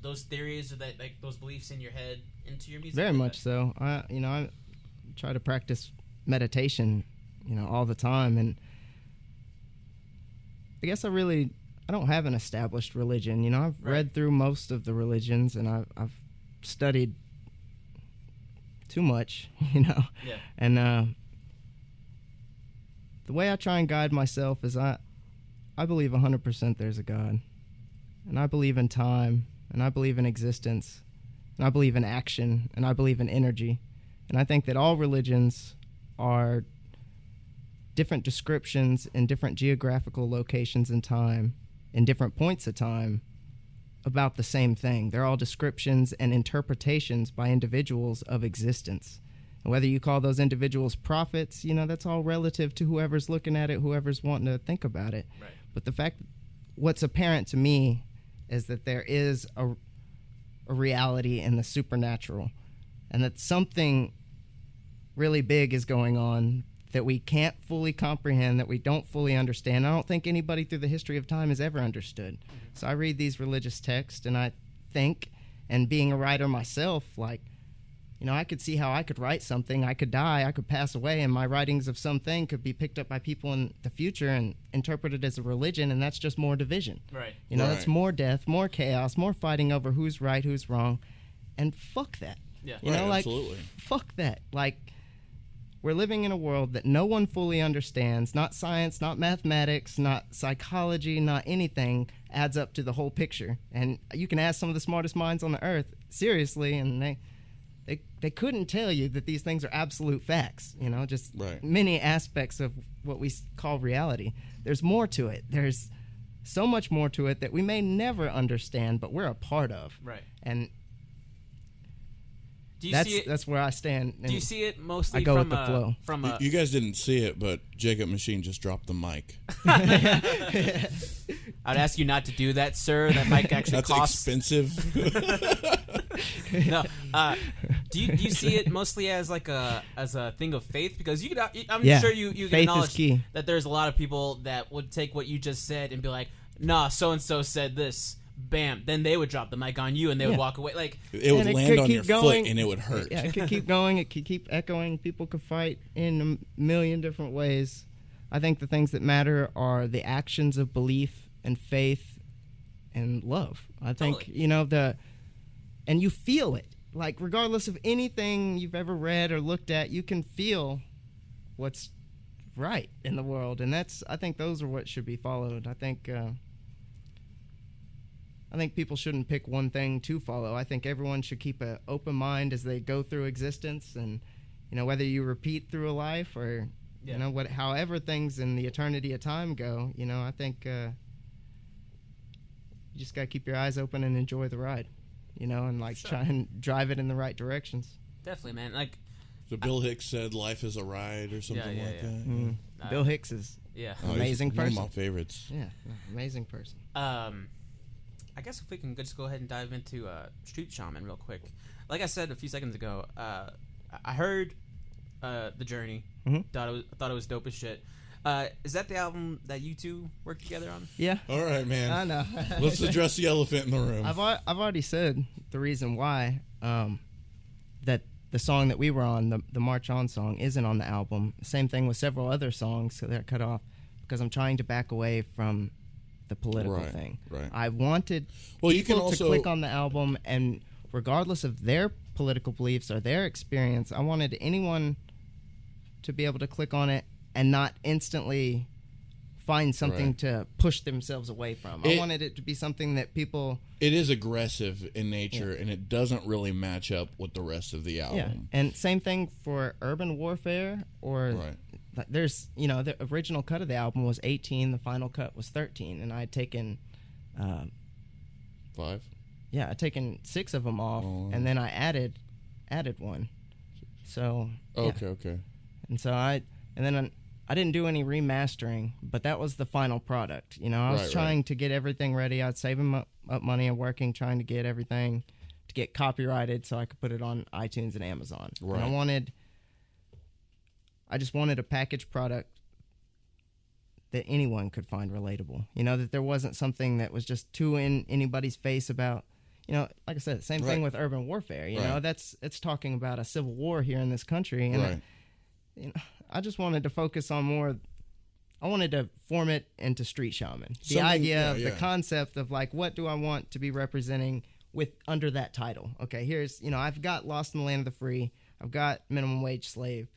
those theories or that like those beliefs in your head into your music? Very much so. I try to practice meditation, you know, all the time, and I guess I don't have an established religion. You know, I've read through most of the religions, and I've studied too much, you know. Yeah. And the way I try and guide myself is I believe 100% there's a God. And I believe in time, and I believe in existence, and I believe in action, and I believe in energy. And I think that all religions are different descriptions in different geographical locations in time, in different points of time, about the same thing. They're all descriptions and interpretations by individuals of existence. And whether you call those individuals prophets, you know, that's all relative to whoever's looking at it, whoever's wanting to think about it. Right. But what's apparent to me is that there is a reality in the supernatural, and that something really big is going on that we can't fully comprehend, that we don't fully understand. I don't think anybody through the history of time has ever understood. So I read these religious texts and I think, and being a writer myself, like, you know, I could see how I could write something, I could die, I could pass away, and my writings of something could be picked up by people in the future and interpreted as a religion, and that's just more division. Right. You know, that's more death, more chaos, more fighting over who's right, who's wrong, and fuck that. Yeah. You know, like, absolutely. fuck that. Like, we're living in a world that no one fully understands. Not science, not mathematics, not psychology, not anything adds up to the whole picture. And you can ask some of the smartest minds on the earth, seriously, and they couldn't tell you that these things are absolute facts. You know, just many aspects of what we call reality. There's more to it. There's so much more to it that we may never understand, but we're a part of. Right. And That's where I stand. Do you see it mostly I go from with the flow. From You guys didn't see it, but Jacobmachine just dropped the mic. I'd ask you not to do that, sir. That mic actually That's costs expensive. No. Do you see it mostly as like a thing of faith? Because I'm sure you can faith acknowledge is key. that there's a lot of people that would take what you just said and be like, nah, so and so said this. Bam! Then they would drop the mic on you and they would walk away. Like it would land on your foot and it would hurt. Yeah, it could keep going. It could keep echoing. People could fight in a million different ways. I think the things that matter are the actions of belief and faith and love. I think, Totally. you know, and you feel it. Like, regardless of anything you've ever read or looked at, you can feel what's right in the world. And I think those are what should be followed. I think people shouldn't pick one thing to follow. I think everyone should keep an open mind as they go through existence, and, you know, whether you repeat through a life or, you know, however things in the eternity of time go, you know, I think you just got to keep your eyes open and enjoy the ride, you know, and like try and drive it in the right directions. Definitely, man. Like, So Bill Hicks said life is a ride or something like that. Mm-hmm. Bill Hicks is amazing he's person. One of my favorites. Yeah, amazing person. I guess if we can just go ahead and dive into Street Shaman real quick. Like I said a few seconds ago, I heard The Journey. Mm-hmm. Thought it was dope as shit. Is that the album that you two worked together on? Yeah. All right, man. I know. Let's address the elephant in the room. I've already said the reason why that the song that we were on, the March On song, isn't on the album. Same thing with several other songs that are cut off, because I'm trying to back away from the political thing. Right. I wanted people to click on the album, and regardless of their political beliefs or their experience, I wanted anyone to be able to click on it and not instantly find something to push themselves away from. I wanted it to be something that people... It is aggressive in nature, and it doesn't really match up with the rest of the album. Yeah, and same thing for Urban Warfare, or... There's, the original cut of the album was 18, the final cut was 13, and I had taken... 5? Yeah, I'd taken 6 of them off, and then I added one. So... Okay. And so I didn't do any remastering, but that was the final product. I was trying to get everything ready. I'd saving up money and working, trying to get everything to get copyrighted so I could put it on iTunes and Amazon. Right. And I just wanted a packaged product that anyone could find relatable. That there wasn't something that was just too in anybody's face about, like I said, same thing with Urban Warfare. It's talking about a civil war here in this country. And I just wanted to focus on more. I wanted to form it into Street Shaman. The idea of the concept of like, what do I want to be representing under that title? Okay, here's, I've got Lost in the Land of the Free. I've got Minimum Wage Slave.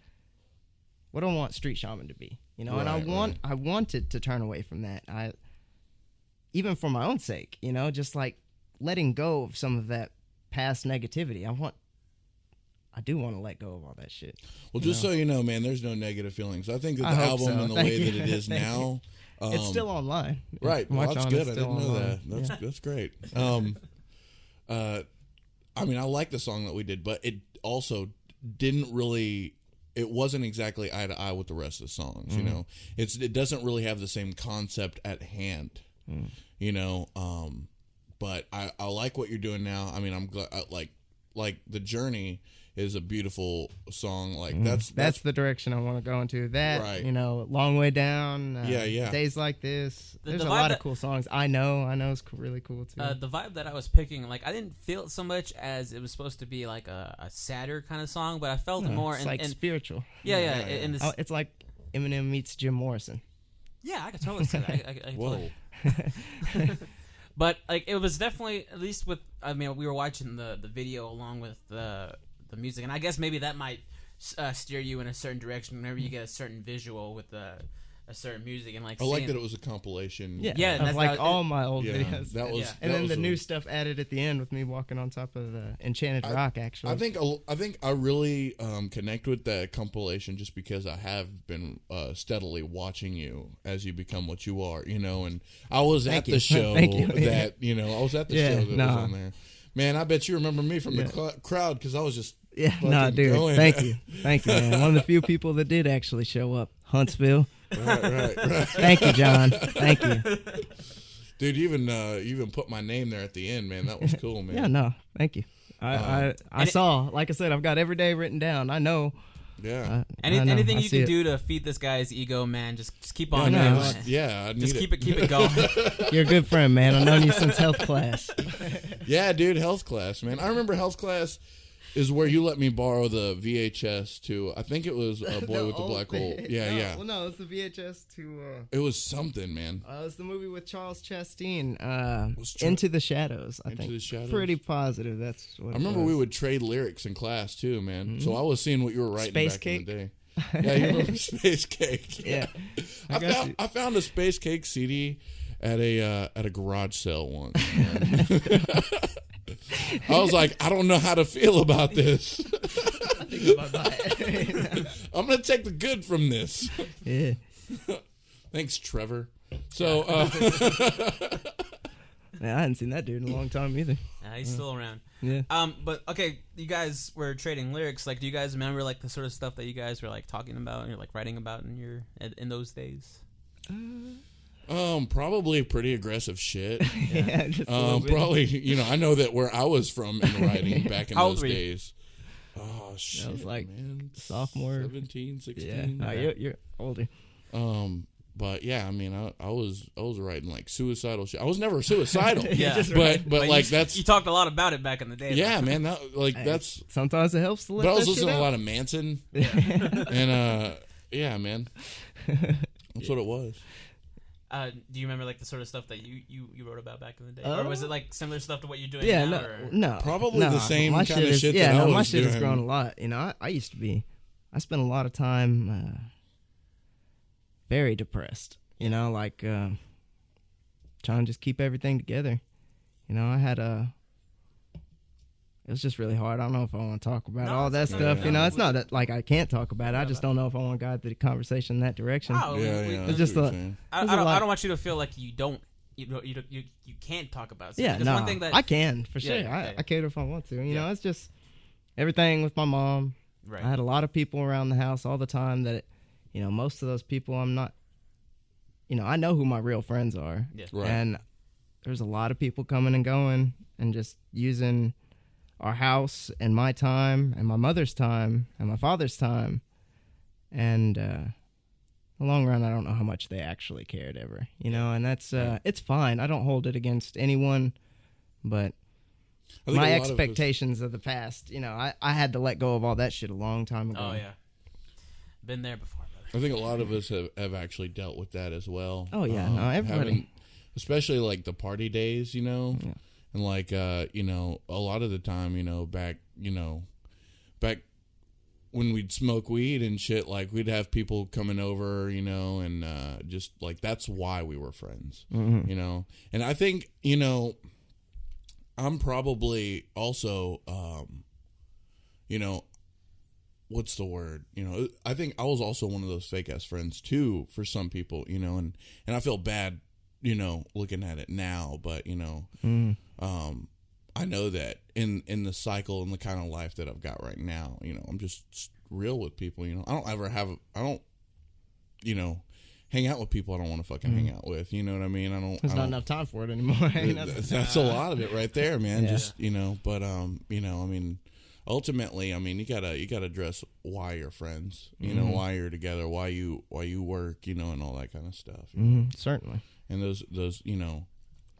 What do I want Street Shaman to be? And I wanted to turn away from that. Even for my own sake, just like letting go of some of that past negativity. I do want to let go of all that shit. Well, just so you know, man, there's no negative feelings. I think that the album and the way that it is now... it's still online. Right. Well, that's good. I didn't know online. that. That's great. I like the song that we did, but it also didn't really... It wasn't exactly eye to eye with the rest of the songs, It doesn't really have the same concept at hand, But I like what you're doing now. I'm glad... Like The Journey is a beautiful song. Like that's the direction I want to go into. That Long Way Down. Days Like This. There's a lot of cool songs. I know is really cool too. The vibe that I was picking, like I didn't feel it so much as it was supposed to be like a sadder kind of song, but I felt it more. It's like spiritual. Yeah. It's like Eminem meets Jim Morrison. Yeah, I could totally see that. Whoa. But like it was definitely, at least with, we were watching the video along with the music, and I guess maybe that might steer you in a certain direction whenever you get a certain visual with a certain music, and like. I like that it was a compilation. Yeah, and that's like all my old videos. That was, and then the new stuff added at the end with me walking on top of the Enchanted Rock. Actually, I think I really connect with that compilation just because I have been steadily watching you as you become what you are, And I was at the show that I was at the show that was on there. Man, I bet you remember me from the crowd because I was just dude. Going. Thank you, man. One of the few people that did actually show up, Huntsville. Right. Thank you, John. Thank you, dude. You even put my name there at the end, man. That was cool, man. Yeah, no, thank you. I saw, like I said, I've got every day written down. I know. Yeah. Anything you can do to feed this guy's ego, man, just keep on doing it. Yeah, just keep it going. You're a good friend, man. I've known you since health class. Yeah, dude, health class, man. I remember health class is where you let me borrow the VHS to, I think it was A Boy with the Black Hole. Yeah. Well, no, it's the VHS to... it was something, man. It was the movie with Charles Chastain, Into the Shadows, I think. Into the Shadows? Pretty positive that's what I remember we would trade lyrics in class, too, man. Mm-hmm. So I was seeing what you were writing Space back Cake? in the day. Yeah, you remember Space Cake? Yeah. I found a Space Cake CD at a garage sale once. I was like, I don't know how to feel about this. I'm going to take the good from this. Yeah. Thanks, Trevor. So, man, I hadn't seen that dude in a long time either. He's still around. Yeah. But okay, you guys were trading lyrics. Like, do you guys remember like the sort of stuff that you guys were like talking about and you're like writing about in those days? Probably pretty aggressive shit. Yeah, just a little bit. Probably, I know that where I was from in writing back in those days. Oh, shit, I was like man. sophomore. 17, 16. Yeah, no, you're older. But yeah, I mean, I was writing like suicidal shit. I was never suicidal. Yeah. but like that's you talked a lot about it back in the day. Yeah, though. man. That's. Sometimes it helps to let But I was that shit listening to a out. lot of Manson. And yeah, man. That's what it was. Do you remember like the sort of stuff that you wrote about back in the day, or was it like similar stuff to what you're doing Yeah, now? no, Probably no, the same my kind of is- shit Yeah, that I no, my was shit has doing. grown a lot. You know, I spent a lot of time very depressed. You know, like trying to just keep everything together. You know, it was just really hard. I don't know if I want to talk about all that stuff. You know, it's not that, like I can't talk about it. I just don't know if I want to guide the conversation in that direction. Oh, Yeah, It's just I don't want you to feel like you can't talk about it. So Yeah, because no, one thing that I can for sure. yeah. I can if I want to. You Yeah. know, it's just everything with my mom. right. I had a lot of people around the house all the time that, you know, most of those people I'm not, you know, I know who my real friends are. Yeah. Right. And there's a lot of people coming and going and just using our house and my time and my mother's time and my father's time. And in the long run, I don't know how much they actually cared ever, you know, and that's, it's fine. I don't hold it against anyone, but I think my a lot of us- expectations of the past, you know, I had to let go of all that shit a long time ago. Oh yeah, been there before, brother. I think a lot of us have actually dealt with that as well. Oh, yeah. No, everybody. Especially like the party days, you know, Yeah. and like you know, a lot of the time, you know, back when we'd smoke weed and shit, like we'd have people coming over, you know, and just like that's why we were friends, you know. And I think, you know, I'm probably also, you know, what's the word? You know, I think I was also one of those fake ass friends too for some people, you know, and I feel bad, you know, looking at it now, but you know, I know that in the cycle and the kind of life that I've got right now, you know, I'm just real with people, you know. I don't, you know, hang out with people I don't want to fucking hang out with. You know what I mean? There's I not don't- enough time for it anymore. That's a lot of it right there, man. Yeah. Just, you know, but you know, I mean, ultimately, I mean, you gotta address why you're friends, you know, why you're together, why you work, you know, and all that kind of stuff. You know? Certainly. And those you know,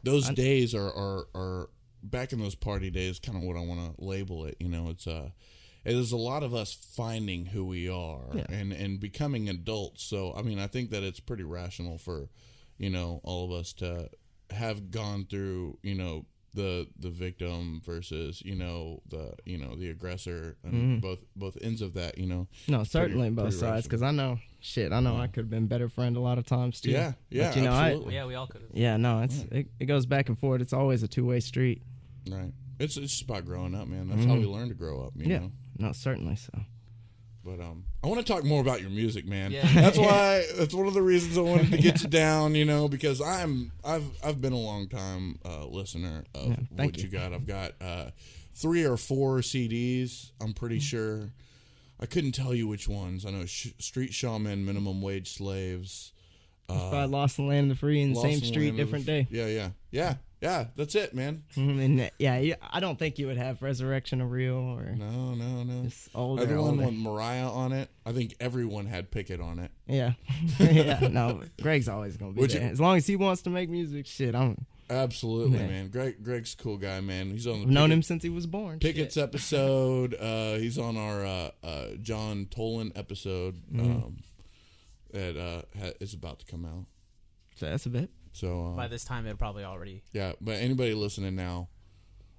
those days are back in those party days, kind of what I want to label it. You know, there's a lot of us finding who we are and becoming adults. So, I mean, I think that it's pretty rational for, you know, all of us to have gone through, you know, the victim versus, you know, the aggressor and both ends of that, you know. No, certainly Pretty both sides, because I know I could have been better friend a lot of times too. Yeah, But, you know, absolutely. Yeah, we all could have. Yeah, no, it goes back and forth. It's always a two-way street. Right. It's just about growing up, man. That's how we learn to grow up, you know. No, certainly so. But I want to talk more about your music, man. Yeah. That's one of the reasons I wanted to get you down, you know, because I've been a long time listener of thank what you you. got. I've got 3 or 4 CDs. I'm pretty sure. I couldn't tell you which ones. I know Street Shaman, Minimum Wage Slaves. Probably Lost in the Land of the Free in the Lost same in the street, Land of the different day. Yeah. That's it, man. And I don't think you would have Resurrection of Real or No. just older. Other one older. with Mariah on it. I think everyone had Pickett on it. Yeah, yeah. No, Greg's always gonna be Would there. you- As long as he wants to make music, shit. Absolutely, Yeah. man. Greg's a cool guy, man. He's on the I've known him since he was born. Pickett's episode. He's on our John Tolan episode that is about to come out. So that's a bit. So By this time, it probably already. yeah, but anybody listening now,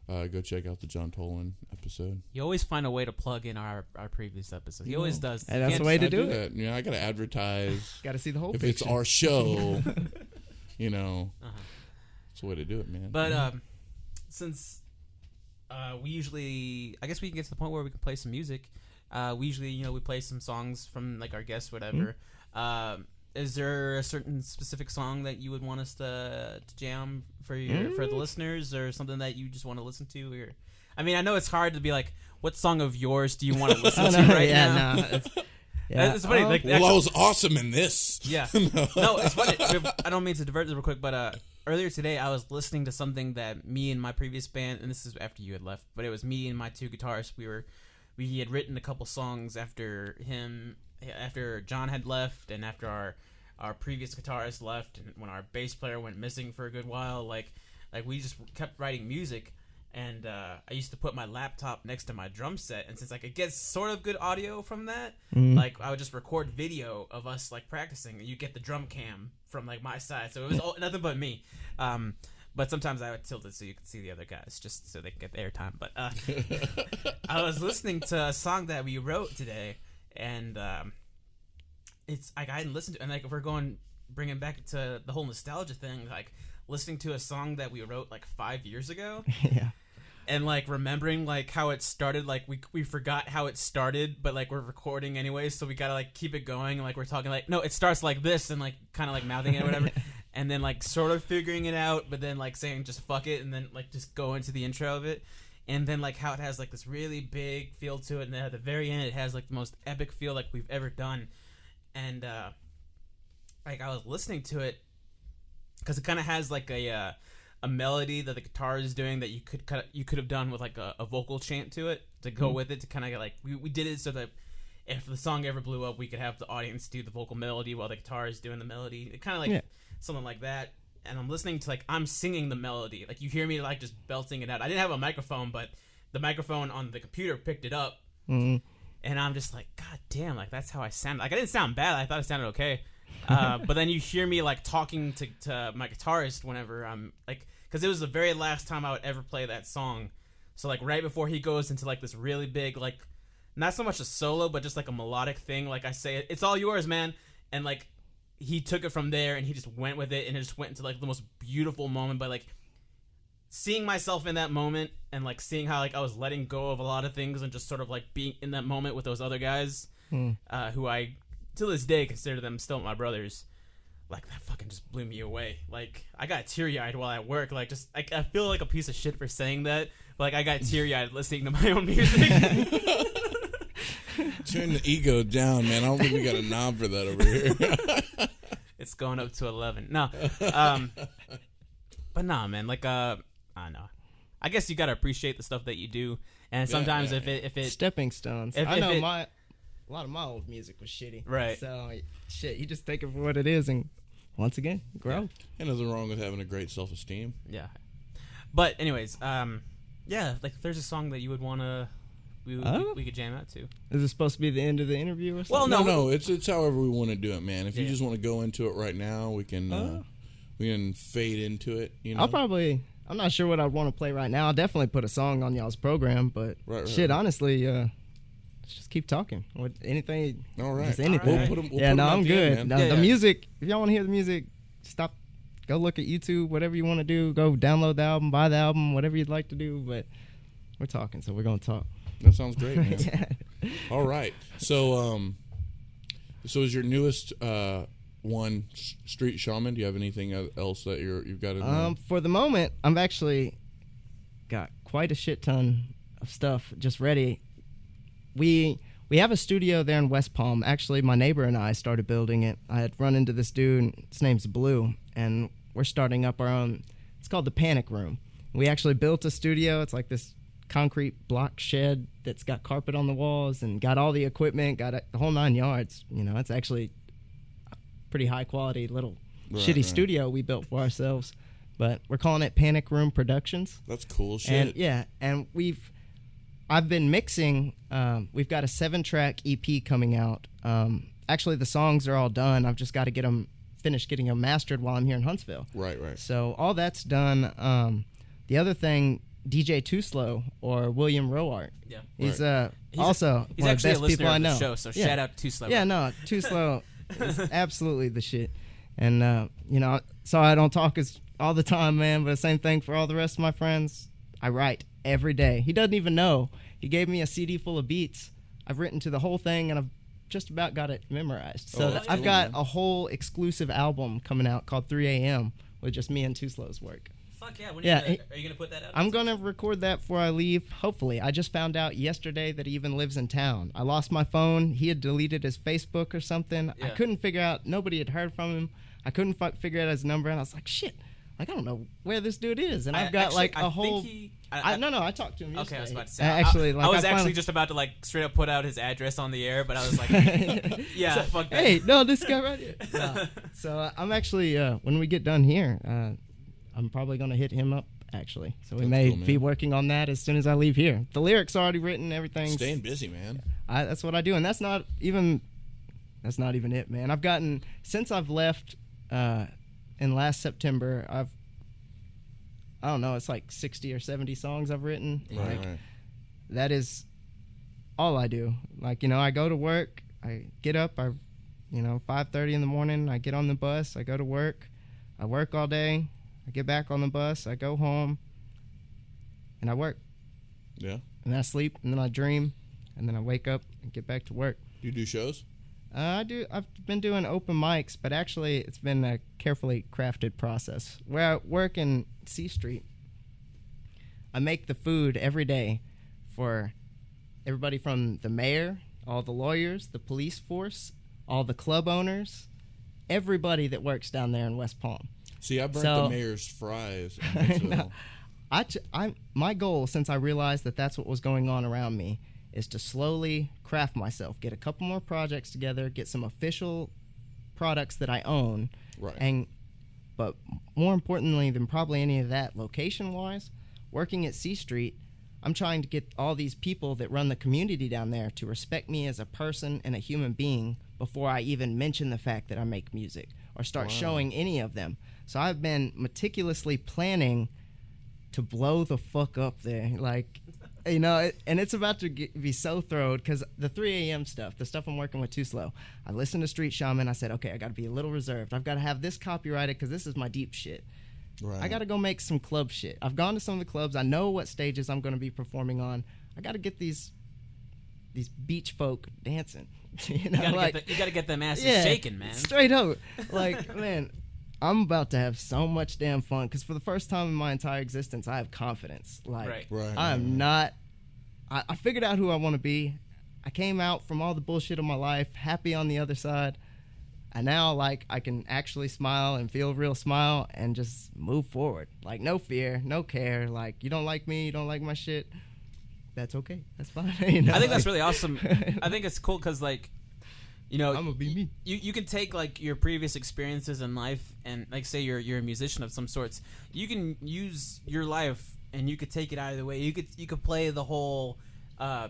go check out the John Tolan episode. You always find a way to plug in our previous episodes. He always does. Hey, that's You the can't way to I do it. that. You know, I gotta advertise. Got to see the whole If picture. it's our show, you know, it's the way to do it, man. But since we usually, I guess we can get to the point where we can play some music. We usually, you know, we play some songs from like our guests, whatever. Is there a certain specific song that you would want us to jam for the listeners, or something that you just want to listen to? Or, I mean, I know it's hard to be like, what song of yours do you want to listen to right now? Yeah, It's funny. Like, well, I was awesome in this. yeah. No, it's funny. I don't mean to divert this real quick, but earlier today I was listening to something that me and my previous band, and this is after you had left, but it was me and my 2 guitarists. We had written a couple songs after John had left, and after our previous guitarist left, and when our bass player went missing for a good while, like we just kept writing music. And I used to put my laptop next to my drum set, and since I could get sort of good audio from that, like I would just record video of us like practicing, and you get the drum cam from like my side, so it was nothing but me. But sometimes I would tilt it so you could see the other guys, just so they could get the airtime. But I was listening to a song that we wrote today, and it's like I hadn't listened to, and like if we're bringing back to the whole nostalgia thing, like listening to a song that we wrote like 5 years ago. Yeah. And like remembering like how it started, like we forgot how it started, but like we're recording anyway, so we gotta like keep it going. Like we're talking like, no, it starts like this, and like kind of like mouthing it or whatever, and then like sort of figuring it out, but then like saying just fuck it, and then like just go into the intro of it, and then like how it has like this really big feel to it, and then at the very end it has like the most epic feel like we've ever done, and like I was listening to it because it kind of has like a melody that the guitar is doing that you could have done with like a vocal chant to it to go with it, to kind of get like we did it so that if the song ever blew up, we could have the audience do the vocal melody while the guitar is doing the melody. It kind of like something like that. And I'm listening to like I'm singing the melody, like you hear me like just belting it out. I didn't have a microphone, but the microphone on the computer picked it up, and I'm just like, God damn, like that's how I sound. Like I didn't sound bad. I thought it sounded okay. But then you hear me like talking to my guitarist whenever I'm like, because it was the very last time I would ever play that song. So like right before he goes into like this really big, like not so much a solo, but just like a melodic thing. Like I say, it's all yours, man. And like he took it from there and he just went with it, and it just went into like the most beautiful moment. But like seeing myself in that moment and like seeing how like I was letting go of a lot of things and just sort of like being in that moment with those other guys who I to this day consider them still my brothers, like that fucking just blew me away. Like I got teary-eyed while at work. Like just I feel like a piece of shit for saying that, but like I got teary-eyed listening to my own music. Turn the ego down, man. I don't think we got a knob for that over here. It's going up to 11. No, but nah, man. Like I don't know. I guess you gotta appreciate the stuff that you do, and sometimes if it stepping stones. I know a lot of my old music was shitty. Right. So, shit, you just take it for what it is and, once again, grow. Yeah. And nothing wrong with having a great self-esteem. Yeah. But, anyways, yeah, like, if there's a song that you would want to, we could jam out to. Is it supposed to be the end of the interview or something? Well, no, it's however we want to do it, man. If you just want to go into it right now, we can fade into it, you know? I'm not sure what I'd want to play right now. I'll definitely put a song on y'all's program, but honestly, let's just keep talking. Anything? All right. Just anything. We'll put them I'm good. End, the music, if y'all want to hear the music, stop. Go look at YouTube, whatever you want to do. Go download the album, buy the album, whatever you'd like to do. But we're talking, so we're going to talk. That sounds great, man. All right. So is your newest one Street Shaman? Do you have anything else that you've got in there? For the moment, I've actually got quite a shit ton of stuff just ready. We have a studio there in West Palm. Actually, my neighbor and I started building it. I had run into this dude. His name's Blue, and we're starting up our own. It's called the Panic Room. We actually built a studio. It's like this concrete block shed that's got carpet on the walls and got all the equipment, got the whole 9 yards. You know, it's actually a pretty high quality little shitty studio we built for ourselves. But we're calling it Panic Room Productions. That's cool shit. And I've been mixing. We've got a 7-track EP coming out. Actually, the songs are all done. I've just got to finish getting them mastered while I'm here in Huntsville. Right. So all that's done. The other thing, DJ Too Slow or William Roart. Yeah. He's also one of the best people I know. Show, so shout out Too Slow. Yeah, no, Too Slow is absolutely the shit. And sorry I don't talk all the time, man, but same thing for all the rest of my friends. I write every day. He doesn't even know. He gave me a CD full of beats. I've written to the whole thing, and I've just about got it memorized. So I've got a whole exclusive album coming out called 3 a.m. with just me and Too Slow's work. Fuck yeah. Are you going to put that out? I'm going to record that before I leave, hopefully. I just found out yesterday that he even lives in town. I lost my phone. He had deleted his Facebook or something. Yeah. I couldn't figure out. Nobody had heard from him. I couldn't figure out his number, and I was like, shit. Like, I don't know where this dude is. And I've got a whole... No, I talked to him yesterday. Okay, I was about to say. Actually, I was actually just about to like straight up put out his address on the air, but I was like, yeah, so, fuck that. Hey, no, this guy right here. So I'm actually, when we get done here, I'm probably going to hit him up, actually. So we may be working on that as soon as I leave here. The lyrics are already written, everything. Staying busy, man. That's what I do, and that's not even it, man. I've gotten, since I've left in last September, I don't know, it's like 60 or 70 songs I've written. Right. That is all I do. Like, I go to work, I get up, 5:30 in the morning, I get on the bus, I go to work, I work all day, I get back on the bus, I go home, and I work. Yeah. And then I sleep, and then I dream, and then I wake up and get back to work. You do shows? I do. I've been doing open mics, but actually it's been a carefully crafted process. Where I work in C Street, I make the food every day for everybody from the mayor, all the lawyers, the police force, all the club owners, everybody that works down there in West Palm. See, I burnt the mayor's fries. No, my goal, since I realized that that's what was going on around me, is to slowly craft myself, get a couple more projects together, get some official products that I own. Right. But more importantly than probably any of that, location-wise, working at C Street, I'm trying to get all these people that run the community down there to respect me as a person and a human being before I even mention the fact that I make music or start showing any of them. So I've been meticulously planning to blow the fuck up there. Like, and it's about to be so throwed because the 3 a.m. stuff, the stuff I'm working with Too Slow, I listened to Street Shaman. I said, okay, I got to be a little reserved. I've got to have this copyrighted because this is my deep shit. Right. I got to go make some club shit. I've gone to some of the clubs. I know what stages I'm going to be performing on. I got to get these beach folk dancing. You got to get them asses shaking, man. Straight up. Like, man, I'm about to have so much damn fun because for the first time in my entire existence, I have confidence. Like, I figured out who I want to be. I came out from all the bullshit of my life, happy on the other side. And now, like, I can actually smile and feel a real smile and just move forward. Like, no fear, no care. Like, you don't like me, you don't like my shit. That's okay. That's fine. I think that's really awesome. I think it's cool because, like, I'm gonna be me. You can take like your previous experiences in life and like say you're a musician of some sorts. You can use your life and you could take it either way. You could play the whole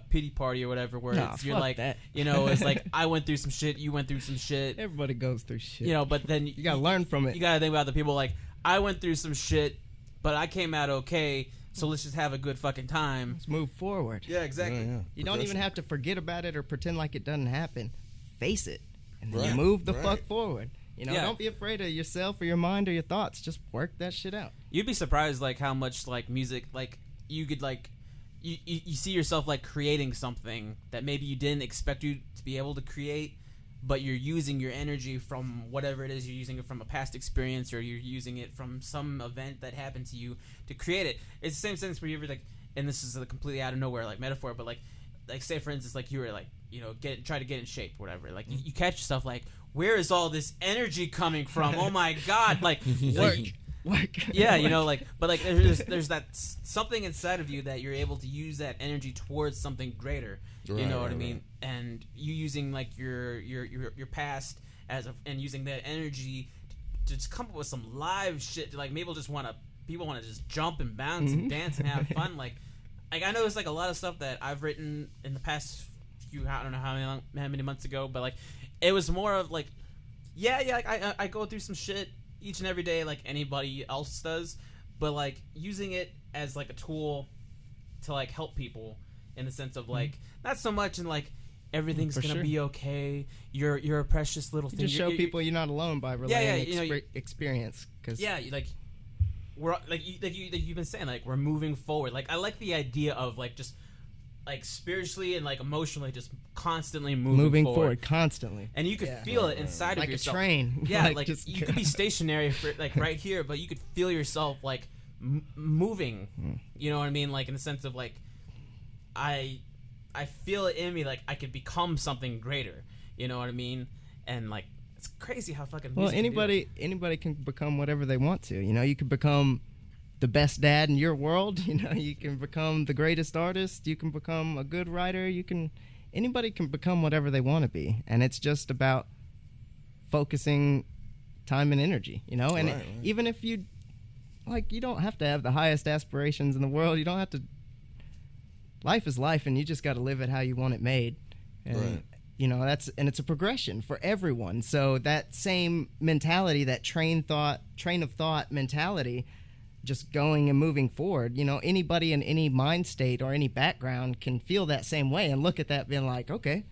pity party or whatever where you're like that. It's like I went through some shit, you went through some shit. Everybody goes through shit. But then you gotta learn from it. You gotta think about the people like I went through some shit, but I came out okay. So let's just have a good fucking time. Let's move forward. Yeah, exactly. Yeah. You don't even have to forget about it or pretend like it doesn't happen. Face it, and then Right. you move the fuck forward. Yeah. Don't be afraid of yourself or your mind or your thoughts. Just work that shit out. You'd be surprised, like how much like music, like you could like, you see yourself like creating something that maybe you didn't expect you to be able to create, but you're using your energy from whatever it is. You're using it from a past experience, or you're using it from some event that happened to you to create it. It's the same sense where you're like, and this is a completely out of nowhere like metaphor, but like say for instance, like you were like, try to get in shape, whatever. Like you catch yourself like, where is all this energy coming from? Oh my god, like work. Yeah, but like there's that something inside of you that you're able to use that energy towards something greater. Right, you know what I right, mean? right. And you using like your past and using that energy to just come up with some live shit. Like people want to just jump and bounce and dance and have fun. Like I know there's like a lot of stuff that I've written in the past few, I don't know how many months ago, but like it was more of like like I go through some shit each and every day like anybody else does, but like using it as like a tool to like help people in the sense of like not so much in like everything's gonna be okay, you're a precious little thing. Just show people you're not alone by relaying experience. Cause like we're like you've been saying, like we're moving forward. Like I like the idea of like just like spiritually and like emotionally just constantly moving forward constantly, and you could feel it inside like of yourself. Like a train. Yeah, like you could be stationary for like right here, but you could feel yourself like moving. You know what I mean? Like in the sense of like I feel it in me, like I could become something greater. You know what I mean? And like it's crazy how fucking music anybody can become whatever they want to. You could become the best dad in your world. You know, you can become the greatest artist. You can become a good writer. Anybody can become whatever they want to be. And it's just about focusing time and energy, you know? And even if you don't have to have the highest aspirations in the world. You don't have to. Life is life, and you just got to live it how you want it made. And, you know, it's a progression for everyone. So that same mentality, that train of thought mentality, just going and moving forward, you know, anybody in any mind state or any background can feel that same way and look at that being like, okay,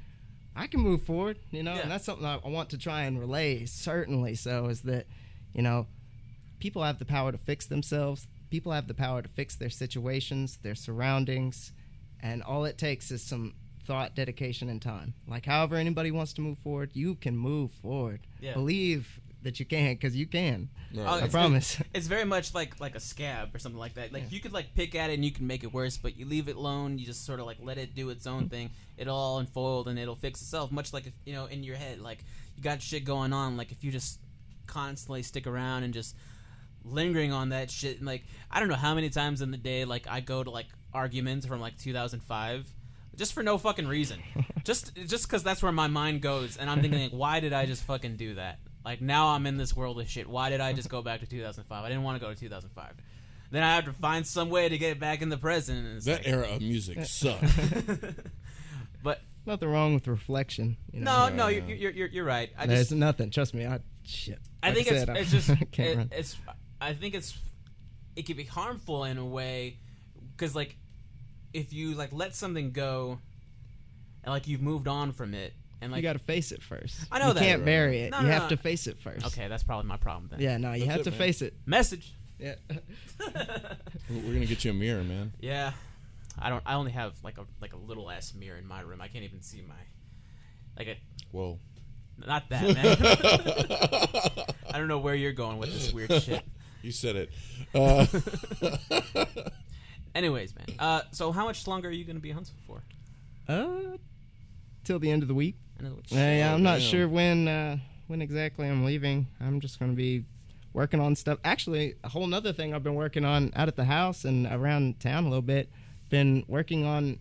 I can move forward, you know. And that's something I want to try and relay, certainly. So is that, you know, people have the power to fix themselves. People have the power to fix their situations, their surroundings, and all it takes is some thought, dedication, and time. Like, however anybody wants to move forward, you can move forward. Believe that you can, because you can. I promise. It's very much like a scab or something like that. Like, you could like pick at it and you can make it worse, but you leave it alone. You just sort of like let it do its own thing. It'll all unfold and it'll fix itself. Much like, if, you know, in your head, like, you got shit going on. Like, if you just constantly stick around and just lingering on that shit, and like, I don't know how many times in the day, like, I go to like arguments from like 2005 just for no fucking reason, just because that's where my mind goes, and I'm thinking, like, why did I just fucking do that? Like, now I'm in this world of shit. Why did I just go back to 2005? I didn't want to go to 2005. Then I have to find some way to get back in the present. And that era of music sucked. But nothing wrong with reflection. You know? No, you're right. There's nothing. Trust me. I think it can be harmful in a way, because like, if you like let something go, and like you've moved on from it, and like you got to face it first. I know you that can't bury it. You have to no. face it first. Okay, that's probably my problem then. Yeah, no, you have to face it. Message. Yeah. We're gonna get you a mirror, man. Yeah, I only have like a little ass mirror in my room. I can't even see Whoa. Not that, man. I don't know where you're going with this weird shit. You said it. Anyways, man. So how much longer are you going to be in Huntsville for? Till the end of the week. Yeah, I'm not sure when exactly I'm leaving. I'm just going to be working on stuff. Actually, a whole nother thing I've been working on out at the house and around town a little bit. Been working on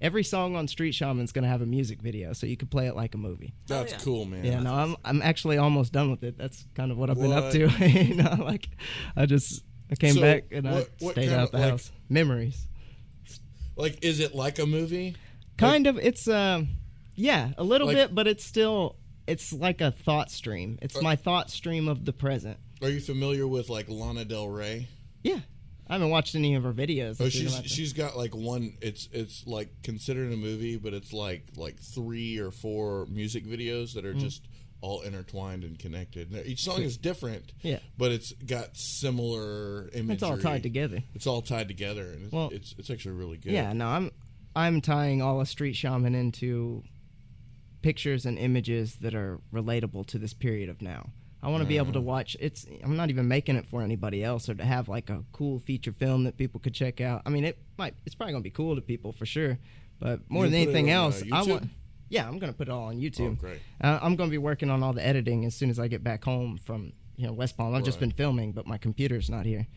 every song on Street Shaman's going to have a music video, so you can play it like a movie. That's cool, man. Yeah, no, I'm actually almost done with it. That's kind of what I've been up to. You know, like I came back and I stayed out the house. Memories. Like, is it like a movie? Kind of. It's a little bit, but it's like a thought stream. It's my thought stream of the present. Are you familiar with like Lana Del Rey? Yeah. I haven't watched any of her videos. Oh, she's got like one. It's like considered a movie, but it's like 3 or 4 music videos that are just all intertwined and connected. Now, each song is different, but it's got similar imagery. It's all tied together. And it's actually really good. Yeah, no, I'm tying all of Street Shaman into pictures and images that are relatable to this period of now. I want to be able to watch. I'm not even making it for anybody else, or to have like a cool feature film that people could check out. I mean, it's probably gonna be cool to people for sure, but more than anything else, I'm gonna put it all on YouTube. Oh, great. I'm gonna be working on all the editing as soon as I get back home from West Palm. I've just been filming, but my computer's not here.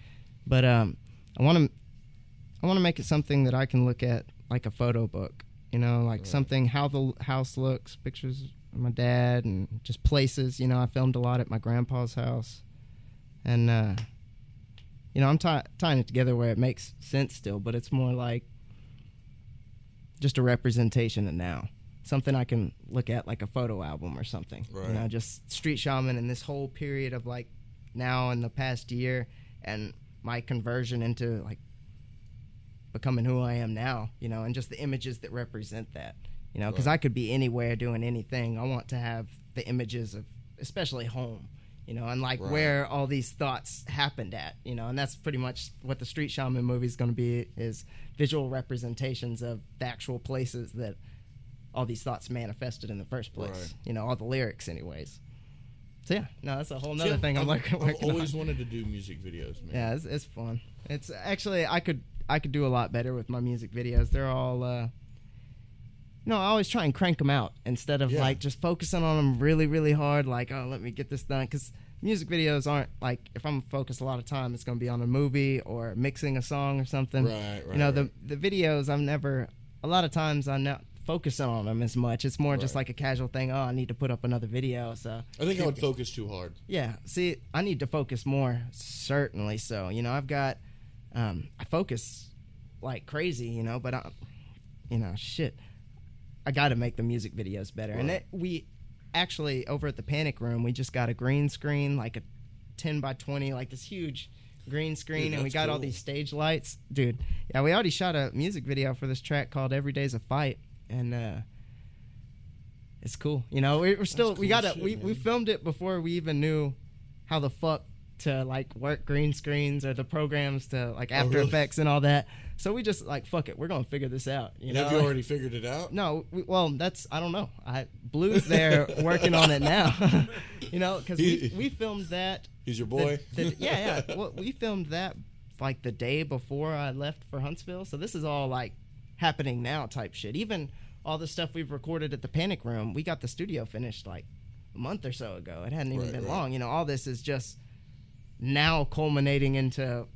But I want to make it something that I can look at like a photo book. Something how the house looks, pictures of my dad, and just places. I filmed a lot at my grandpa's house, and I'm tying it together where it makes sense still, but it's more like just a representation of now, something I can look at like a photo album or something. Right. Just Street Shaman and this whole period of like now in the past year, and my conversion into like becoming who I am now, and just the images that represent that. Because I could be anywhere doing anything. I want to have the images of, especially home, and like where all these thoughts happened at, and that's pretty much what the Street Shaman movie is going to be, is visual representations of the actual places that all these thoughts manifested in the first place. All the lyrics anyways. So yeah, no, that's a whole nother thing I've always wanted to do music videos, man. Yeah, it's fun. It's actually, I could do a lot better with my music videos. They're all, I always try and crank them out instead of like just focusing on them really, really hard. Like, oh, let me get this done. Because music videos aren't like, if I'm focused a lot of time, it's going to be on a movie or mixing a song or something. Right. The videos, a lot of times I'm not focusing on them as much. It's more just like a casual thing. Oh, I need to put up another video. So I think I would focus too hard. Yeah. See, I need to focus more, certainly. So, I've got, I focus like crazy, but shit. I got to make the music videos better. Right. And we actually, over at the Panic Room, we just got a green screen, like a 10 by 20, like this huge green screen, and we got all these stage lights. Dude, yeah, we already shot a music video for this track called Every Day's a Fight, and it's cool. We're still, we filmed it before we even knew how the fuck to like work green screens or the programs to like After Effects and all that. So we just like, fuck it, we're gonna figure this out. Have you already figured it out? No, I don't know. Blue's there working on it now. Because we filmed that. He's your boy. Yeah. Well, we filmed that like the day before I left for Huntsville. So this is all like happening now type shit. Even all the stuff we've recorded at the Panic Room, we got the studio finished like a month or so ago. It hadn't even been long. All this is just now culminating into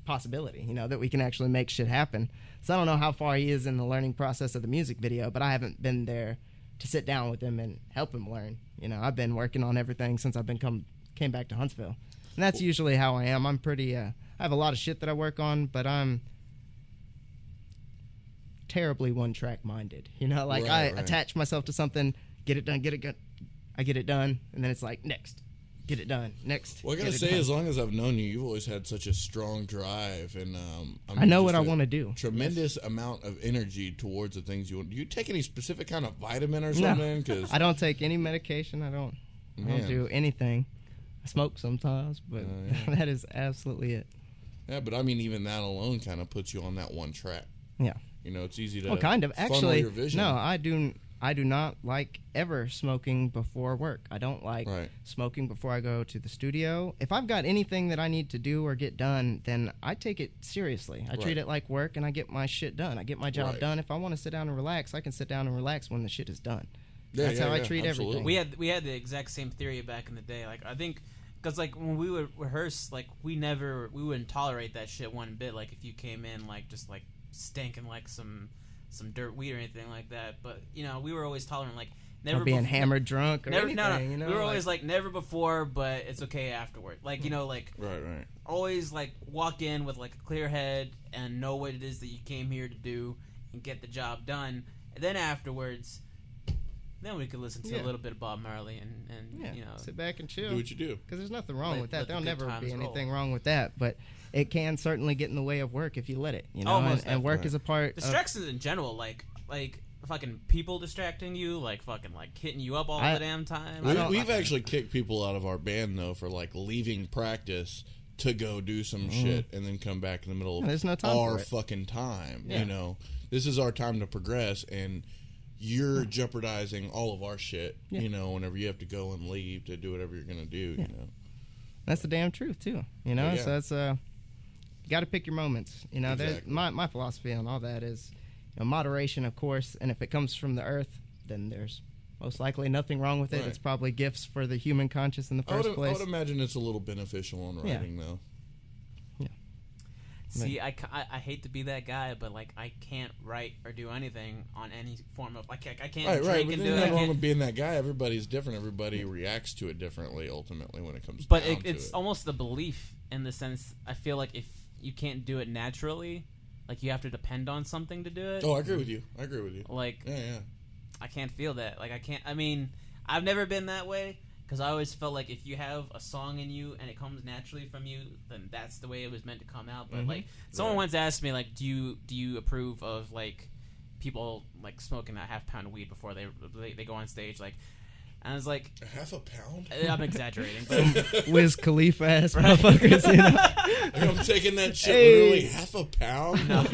possibility, that we can actually make shit happen. So I don't know how far he is in the learning process of the music video, but I haven't been there to sit down with him and help him learn. I've been working on everything since I've came back to Huntsville. And that's usually how I am. I'm pretty, I have a lot of shit that I work on, but I'm terribly one-track minded. I attach myself to something, get it done, I get it done, and then it's like, next. Get it done. Next. Well, I gotta say, as long as I've known you, you've always had such a strong drive, and I know what I want to do. Tremendous amount of energy towards the things you want. Do you take any specific kind of vitamin or something? No, I don't take any medication. I don't do anything. I smoke sometimes, but that is absolutely it. Yeah, but I mean, even that alone kind of puts you on that one track. Yeah. It's easy to. Well, kind of. Actually, your vision. No, I do not like ever smoking before work. I don't like smoking before I go to the studio. If I've got anything that I need to do or get done, then I take it seriously. I treat it like work, and I get my shit done. I get my job done. If I want to sit down and relax, I can sit down and relax when the shit is done. That's how I treat everything. We had the exact same theory back in the day. Like, I think, because like when we would rehearse, like we wouldn't tolerate that shit one bit. Like if you came in like just like stinking like some dirt weed or anything like that, but we were always tolerant, like never or being hammered drunk or anything. No. We were always like never before, but it's okay afterward. Like like right. Always like walk in with like a clear head and know what it is that you came here to do and get the job done. And then afterwards, then we could listen to a little bit of Bob Marley and sit back and chill. Do what you do, because there's nothing wrong with that. There'll never be anything wrong with that, but it can certainly get in the way of work if you let it. And work is a part. Distractions in general, like fucking people distracting you, like fucking like hitting you up all the damn time. We've actually kicked people out of our band though for like leaving practice to go do some shit and then come back in the middle of there's no time our fucking time. Yeah. This is our time to progress, and you're jeopardizing all of our shit. Whenever you have to go and leave to do whatever you're gonna do. That's the damn truth too. So it's you got to pick your moments. Exactly. My philosophy on all that is moderation, of course, and if it comes from the earth, then there's most likely nothing wrong with it. It's probably gifts for the human conscious in the first place. I would imagine it's a little beneficial in writing, though. Yeah. See, I hate to be that guy, but like I can't write or do anything on any form of I can't drink and do it. There's nothing wrong with being that guy. Everybody's different. Everybody reacts to it differently. Ultimately, when it comes, it's almost the belief in the sense. I feel like if you can't do it naturally, like you have to depend on something to do it. Oh, I agree with you. Like, yeah. I can't feel that. Like, I can't. I mean, I've never been that way because I always felt like if you have a song in you and it comes naturally from you, then that's the way it was meant to come out. But like, someone once asked me, like, do you approve of like people like smoking a half pound of weed before they go on stage, like? And I was like, a half a pound? I'm exaggerating. But Wiz Khalifa ass motherfuckers, I'm taking that shit literally half a pound? No.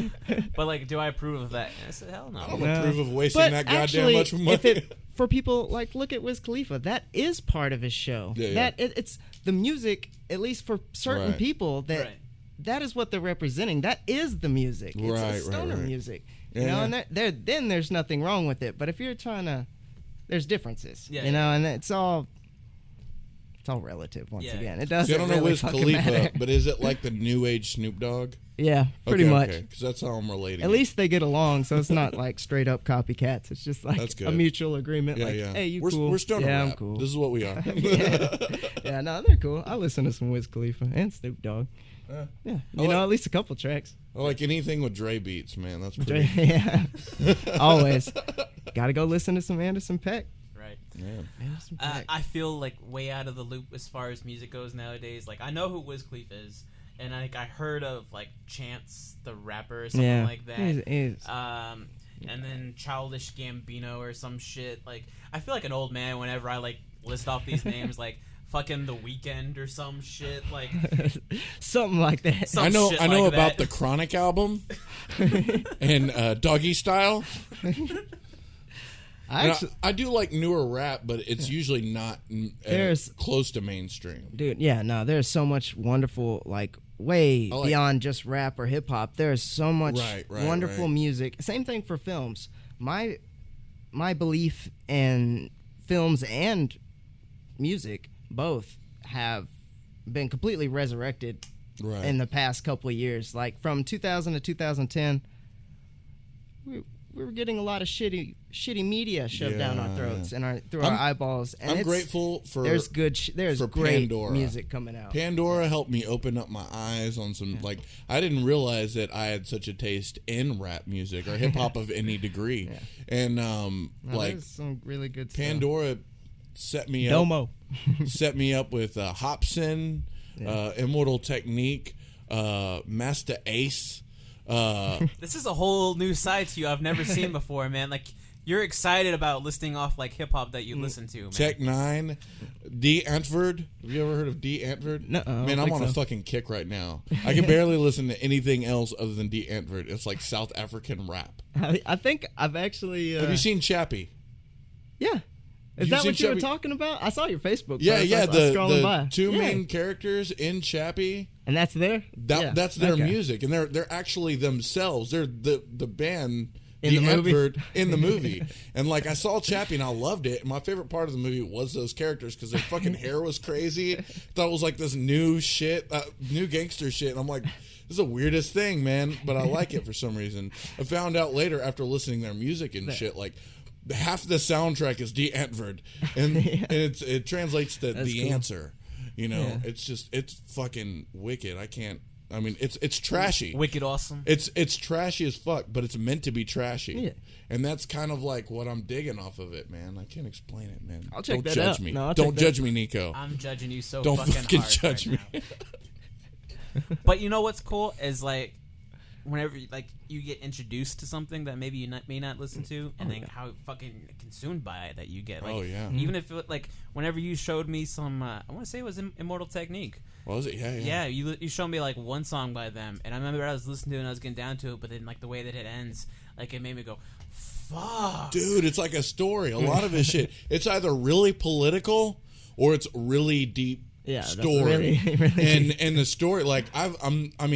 But like, do I approve of that? And I said, hell no. I don't approve of wasting that goddamn much money. For people, like, look at Wiz Khalifa. That is part of his show. Yeah. It's the music, at least for certain people, that is what they're representing. That is the music. It's stoner music. And then there's nothing wrong with it. But if you're trying to... There's differences, and it's all It's all relative. Once Yeah. again, it doesn't. See, I don't know really Wiz fucking Khalifa, matter. but is it like the new age Snoop Dogg? Yeah, pretty much. Because that's how I'm relating. At least they get along, so it's not like straight up copycats. It's just like That's good. a mutual agreement. Yeah, like, yeah. hey, you we're, cool? We're stoner yeah, rap. I'm cool. This is what we are. yeah, no, they're cool. I listen to some Wiz Khalifa and Snoop Dogg. Yeah, you know, at least a couple tracks. I like anything with Dre beats, man. That's pretty. Yeah, always. Got to go listen to some Anderson .Paak. Right. Yeah. Anderson .Paak. I feel like way out of the loop as far as music goes nowadays. Like, I know who Wiz Khalifa is, and I heard of like Chance the Rapper or something like that. He's- and then Childish Gambino or some shit. Like, I feel like an old man whenever I like list off these names, like fucking The Weeknd or some shit. Like something like that. Some I know shit about like that. the Chronic album and Doggy Style. I do like newer rap, but it's usually not close to mainstream. Dude, yeah, no, there's so much wonderful, like, way beyond just rap or hip-hop. There's so much wonderful music. Same thing for films. My belief in films and music both have been completely resurrected in the past couple of years. Like, from 2000 to 2010, we were getting a lot of shitty media shoved down our throats and through our eyeballs. And I'm grateful for there's great Pandora. music coming out. Pandora helped me open up my eyes on some like I didn't realize that I had such a taste in rap music or hip hop of any degree. And like there's some really good Pandora set me Domo. up set me up with Hobson, Immortal Technique, Master Ace. This is a whole new side to you I've never seen before, man. Like, you're excited about listing off like hip hop that you listen to, man. Tech 9, D Antwoord. Have you ever heard of D Antwoord? No, man, I'm on a fucking kick right now. I can barely listen to anything else other than D Antwoord. It's like South African rap. I think I've actually. Have you seen Chappie? Yeah. Is that what you were talking about? I saw your Facebook post. Yeah. I was scrolling by. Two main characters in Chappie. And that's there? That's their music, and they're actually themselves. They're the band in the movie. In the movie. And like I saw Chappie and I loved it. And my favorite part of the movie was those characters because their fucking hair was crazy. Thought it was like this new shit, new gangster shit. And I'm like, this is the weirdest thing, man. But I like it for some reason. I found out later after listening to their music and shit, like half the soundtrack is D Antwoord, and it translates to The cool. Answer. You know, it's fucking wicked. I mean, it's trashy. Wicked awesome. It's trashy as fuck, but it's meant to be trashy. Yeah. And that's kind of like what I'm digging off of it, man. I can't explain it, man. I'll check Don't that judge out. me. No, I'll Don't check judge me, Nico. I'm judging you so Don't fucking hard judge right me. now. But you know what's cool is like whenever like you get introduced to something that maybe you may not listen to, and then how fucking consumed by it that you get. Like, even if it, like whenever you showed me some, I want to say it was Immortal Technique. Was it? Yeah. Yeah, you showed me like one song by them, and I remember I was listening to it and I was getting down to it, but then like the way that it ends, like it made me go, fuck. Dude, it's like a story. A lot of his shit. It's either really political or it's really deep story. Really and the story, like I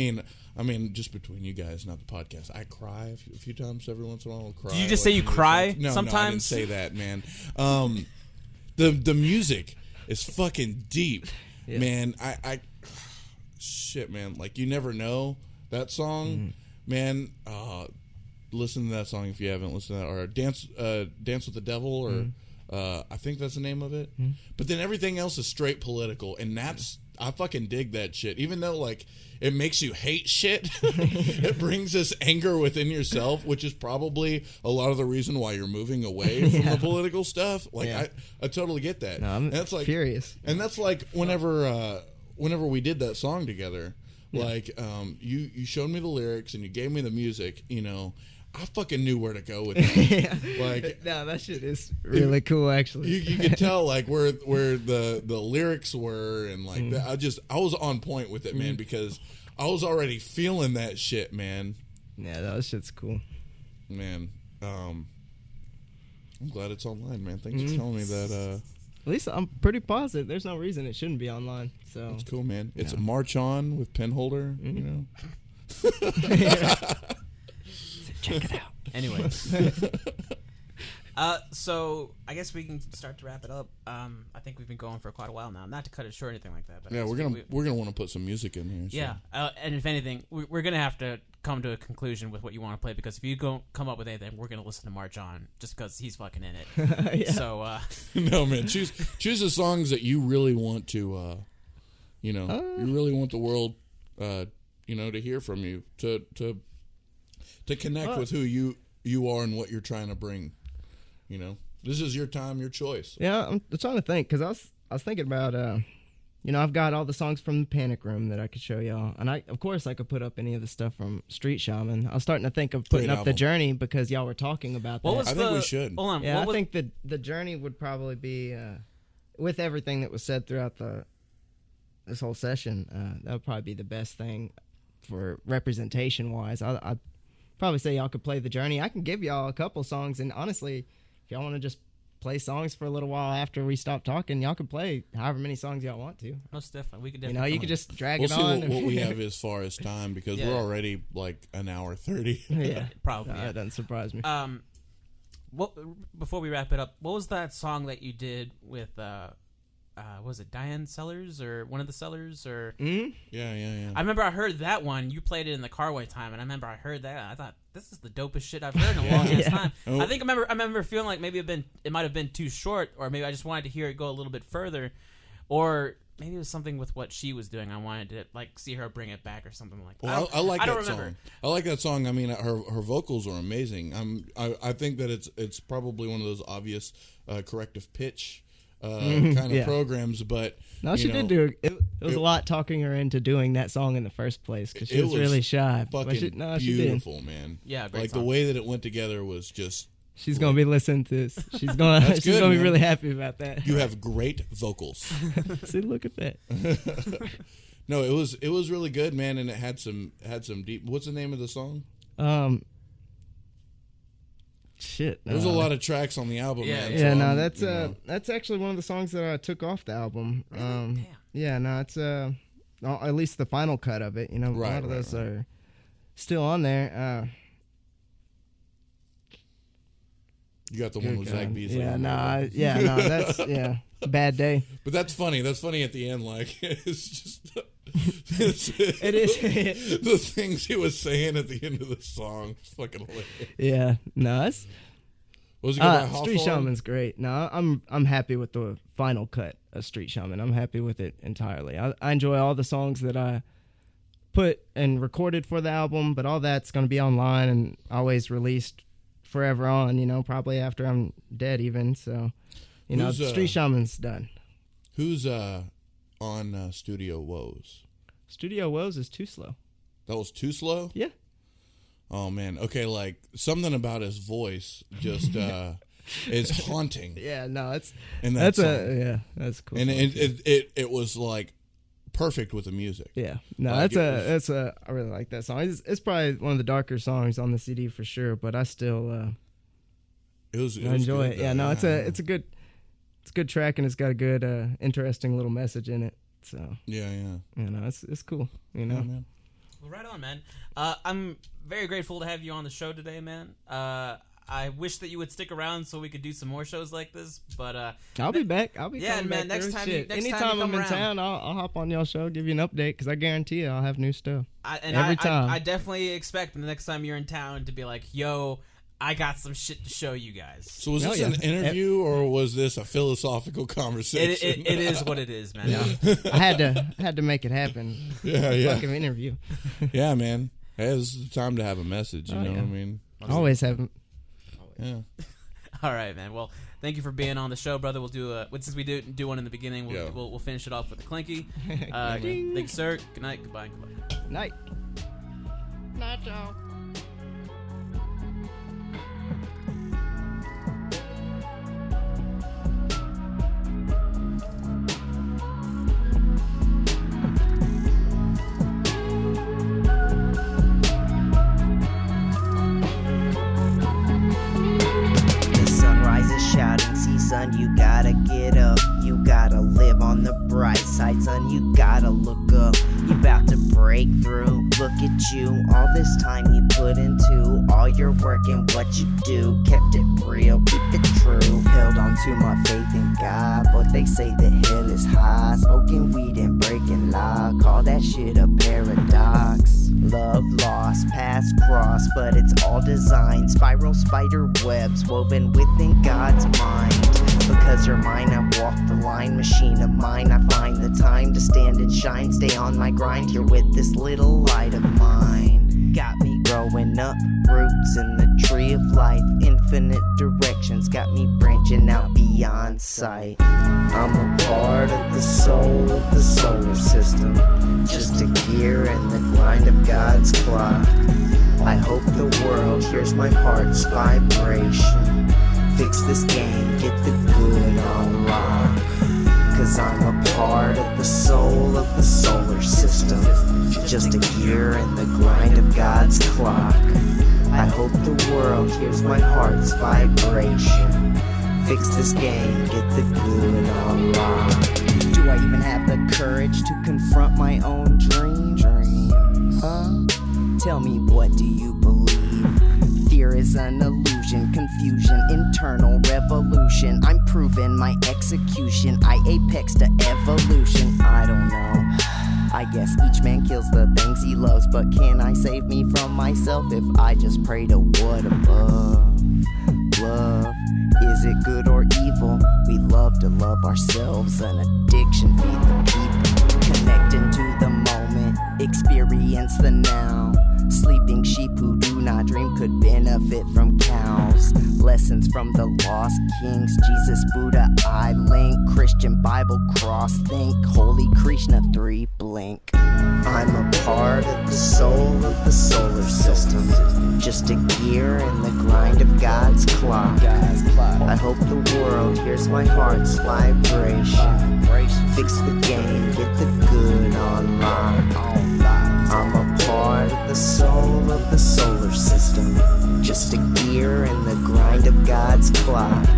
mean, just between you guys, not the podcast. I cry a few times every once in a while. I'll cry. Did you just say you cry sometimes? No, I didn't say that, man. The music is fucking deep, man. I shit, man. Like You Never Know, that song, man. Listen to that song if you haven't listened to that, or Dance with the Devil, or I think that's the name of it. But then everything else is straight political, and I fucking dig that shit. Even though like it makes you hate shit, it brings this anger within yourself, which is probably a lot of the reason why you're moving away from the political stuff. Like I totally get that. No, I'm furious. And that's like whenever we did that song together, like you showed me the lyrics and you gave me the music, you know. I fucking knew where to go with that. Like, no, that shit is really cool. Actually, you could tell like where the lyrics were, and like that. I was on point with it, man, because I was already feeling that shit, man. Yeah, that shit's cool, man. I'm glad it's online, man. Thanks for telling me that. At least I'm pretty positive. There's no reason it shouldn't be online. So it's cool, man. It's a March On with Penholder, you know. Check it out. Anyway, So I guess we can start to wrap it up. I think we've been going for quite a while now. Not to cut it short or anything like that. But Yeah, we're gonna want to put some music in here. So. Yeah, and if anything, we're gonna have to come to a conclusion with what you want to play, because if you don't come up with anything, we're gonna listen to March On just because he's fucking in it. Yeah. So No, man, choose the songs that you really want to, you really want the world, to hear from you, to connect with who you are and what you're trying to bring. This is your time, your choice. Yeah, I'm trying to think, because I was thinking about, I've got all the songs from the Panic Room that I could show y'all, and I could put up any of the stuff from Street Shaman. I was starting to think of putting up The Journey, because y'all were talking about that. I think we should. Hold on. Yeah, I think the Journey would probably be, with everything that was said throughout this whole session, that would probably be the best thing for representation wise. I'd probably say y'all could play The Journey. I can give y'all a couple songs, and honestly, if y'all want to just play songs for a little while after we stop talking, y'all can play however many songs y'all want to. Most definitely. We could definitely. You could just drag we'll it on. See what we have as far as time, because we're already like an hour 30. Yeah, probably. No, that doesn't surprise me. Before we wrap it up, what was that song that you did with was it Diane Sellers or one of the Sellers or? Mm-hmm. Yeah. I remember I heard that one. You played it in the car one time, and I remember I heard that. I thought, this is the dopest shit I've heard in a long ass time. Oh. I remember feeling like maybe it might have been too short, or maybe I just wanted to hear it go a little bit further, or maybe it was something with what she was doing. I wanted to see her bring it back or something like that. Well, I like I that don't remember. song. I like that song. I mean, her vocals are amazing. I think that it's probably one of those obvious corrective pitch kind of programs, but no, she did do it. It was a lot talking her into doing that song in the first place, because she was really shy. Fucking she beautiful, did. man. Yeah, great like song. the way that it went together was just. She's gonna be listening to this. She's gonna be really happy about that. You have great vocals. See, look at that. No, it was really good, man, and it had some deep. What's the name of the song? Shit. There's a lot of tracks on the album. Yeah, man, yeah. That's actually one of the songs that I took off the album. Damn. Yeah, no, it's at least the final cut of it. A lot of those are still on there. You got the one with Zach Beasley. That's bad day. But that's funny. That's funny at the end. Like it's just. It is. The things he was saying at the end of the song. It's fucking hilarious. Yeah, no, it's. Was it good by Street Hawthorne? Shaman's great. No, I'm happy with the final cut of Street Shaman. I'm happy with it entirely. I enjoy all the songs that I put and recorded for the album, but all that's going to be online and always released forever on. Probably after I'm dead, even. So, Street Shaman's done. Who's on Studio Woes? Studio Woes is too slow. That was too slow? Yeah. Oh man. Okay, like something about his voice just is haunting. Yeah, no, that's that's cool. And it was like perfect with the music. Yeah. No, Like, I really like that song. It's probably one of the darker songs on the CD for sure, but I still I enjoy it. Though. Yeah, no, it's a good track, and it's got a good interesting little message in it. So yeah. It's cool. Yeah, man. Well, right on, man. I'm very grateful to have you on the show today, man. I wish that you would stick around so we could do some more shows like this, but I'll be back. I'll be yeah, coming man. back Next through. time, Shit. next Anytime time you I'm come in around, town, I'll hop on y'all show, give you an update, because I guarantee you I'll have new stuff. Every time. I definitely expect the next time you're in town to be like, "Yo, I got some shit to show you guys." So was this an interview or was this a philosophical conversation? It is what it is, man. I had to make it happen. Yeah. Fucking interview. Yeah, man. Hey, this is the time to have a message. You know what I mean? Always have them. Yeah. All right, man. Well, thank you for being on the show, brother. We'll do since we do one in the beginning. We'll finish it off with a clinky. Thank you, sir. Good night. Goodbye. Night. Night, y'all. Son, you gotta get up, you gotta live on the bright side, son, you gotta look up, you about to break through, look at you. All this time you put into all your work and what you do. Kept it real, keep it true. Held on to my faith in God, but they say that hell is high. Smoking weed and breaking law, call that shit a paradox. Love lost, past cross, but it's all designed. Spiral spider webs woven within God's mind. Because you're mine, I walk the line. Machine of mine, I find the time to stand and shine. Stay on my grind here with this little light of mine. Got me growing up, roots in the tree of life. Infinite directions got me branching out beyond sight. I'm a part of the soul of the solar system, just a gear in the grind of God's clock. I hope the world hears my heart's vibration. Fix this game, get the good on lock. Cause I'm a part of the soul of the solar system, just a gear in the grind of God's clock. I hope the world hears my heart's vibration. Fix this game, get the good on lock. Do I even have the courage to confront my own dream? Huh? Tell me, what do you believe? Fear is an illusion, confusion, internal revolution. I'm proving my execution, I apex to evolution. I don't know, I guess each man kills the things he loves. But can I save me from myself if I just pray to what above? Love, is it good or evil? We love to love ourselves, an addiction, feed the people. Connecting to the moment, experience the now. Sleeping sheep who do not dream could benefit from cows. Lessons from the lost kings, Jesus, Buddha, I link. Christian Bible, cross, think. Holy Krishna, 3 blink. I'm a part of the soul of the solar system, just a gear in the grind of God's clock. I hope the world hears my heart's vibration. Fix the game, get the good on lock. I'm a part of the soul of the solar system, just a gear in the grind of God's clock.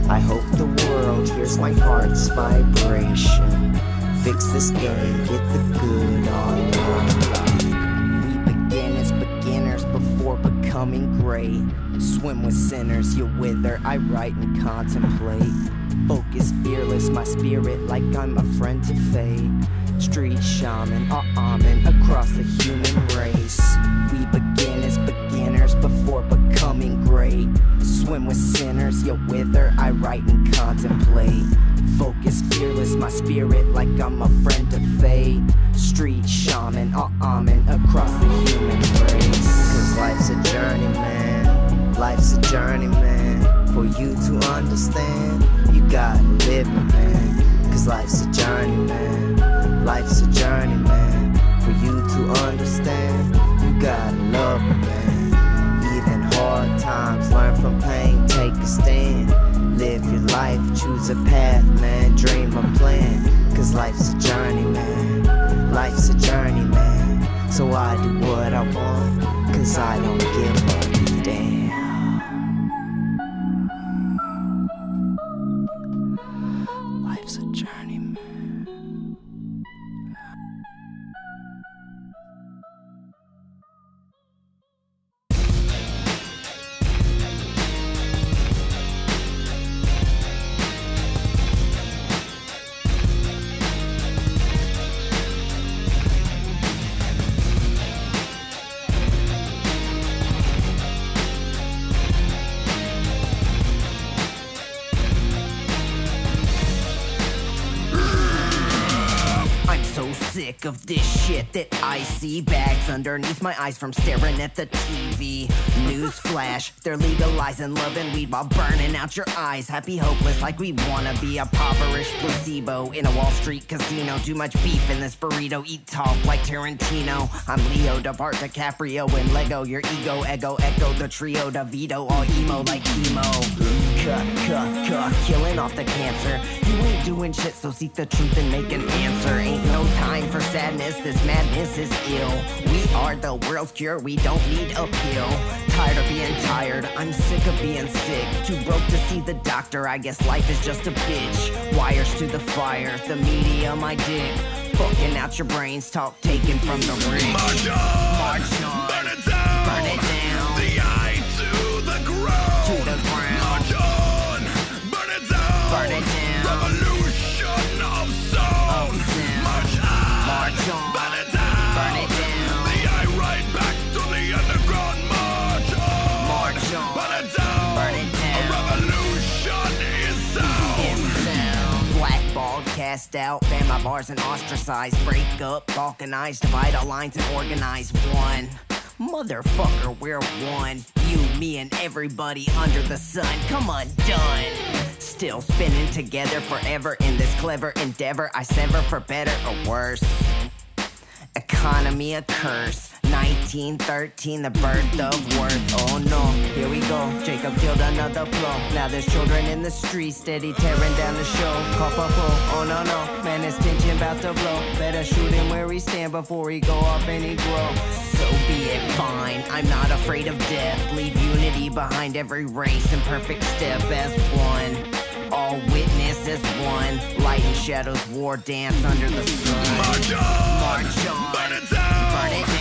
I hope the world hears my heart's vibration. Fix this game, get the good on lock. We begin as beginners before becoming great. Swim with sinners, you wither, I write and contemplate. Focus fearless, my spirit like I'm a friend to fate. Street shaman, amen, across the human race. We begin as beginners before becoming great. Swim with sinners, you wither, I write and contemplate. Focus fearless, my spirit like I'm a friend to fate. Street shaman, amen, across the human race. Cause life's a journey, man. Life's a journey, man. For you to understand, you gotta live it, man. Cause life's a journey, man. Life's a journey, man. For you to understand, you gotta love it, man. Even hard times, learn from pain, take a stand. Live your life, choose a path, man. Dream a plan. Cause life's a journey, man. Life's a journey, man. So I do what I want, cause I don't give a damn. Life's a journey, man. Sick of this shit that I see. Bags underneath my eyes from staring at the TV. Newsflash, they're legalizing love and weed while burning out your eyes. Happy hopeless like we wanna be a impoverished placebo in a Wall Street casino. Too much beef in this burrito, eat talk like Tarantino. I'm Leo, DePart, DiCaprio, and Lego. Your ego, ego, echo, the trio, DeVito, all emo like chemo. Killing off the cancer. You ain't doing shit, so seek the truth and make an answer. Ain't no time for sadness, this madness is ill. We are the world's cure, we don't need a pill. Tired of being tired, I'm sick of being sick. Too broke to see the doctor, I guess life is just a bitch. Wires to the fire, the media my dick. Fucking out your brains, talk taken from the rich. March on, burn it down, burn it down. The eye to the ground, to the ground. March on, burn it down, burn it down. Revolution of sound. March on, burn it down, burn it down. The eye right back to the underground. March on, burn it down, burn it down. A revolution is sound. Blackballed, cast out, ban my bars and ostracized. Break up, balkanize, divide our lines and organize one. Motherfucker, we're one. You, me, and everybody under the sun. Come undone. Still spinning together forever in this clever endeavor. I sever for better or worse. Economy a curse. 1913, the birth of worth. Oh no, here we go. Jacob killed another flow. Now there's children in the streets, steady tearing down the show. Call for pull. Oh no, no. Man, this tension about to blow. Better shoot him where he stand before he go off and he grow. So be it fine. I'm not afraid of death. Leave unity behind every race and perfect step as one. All witness as one. Light and shadows war dance under the sun. March on, burn it down, burn it down.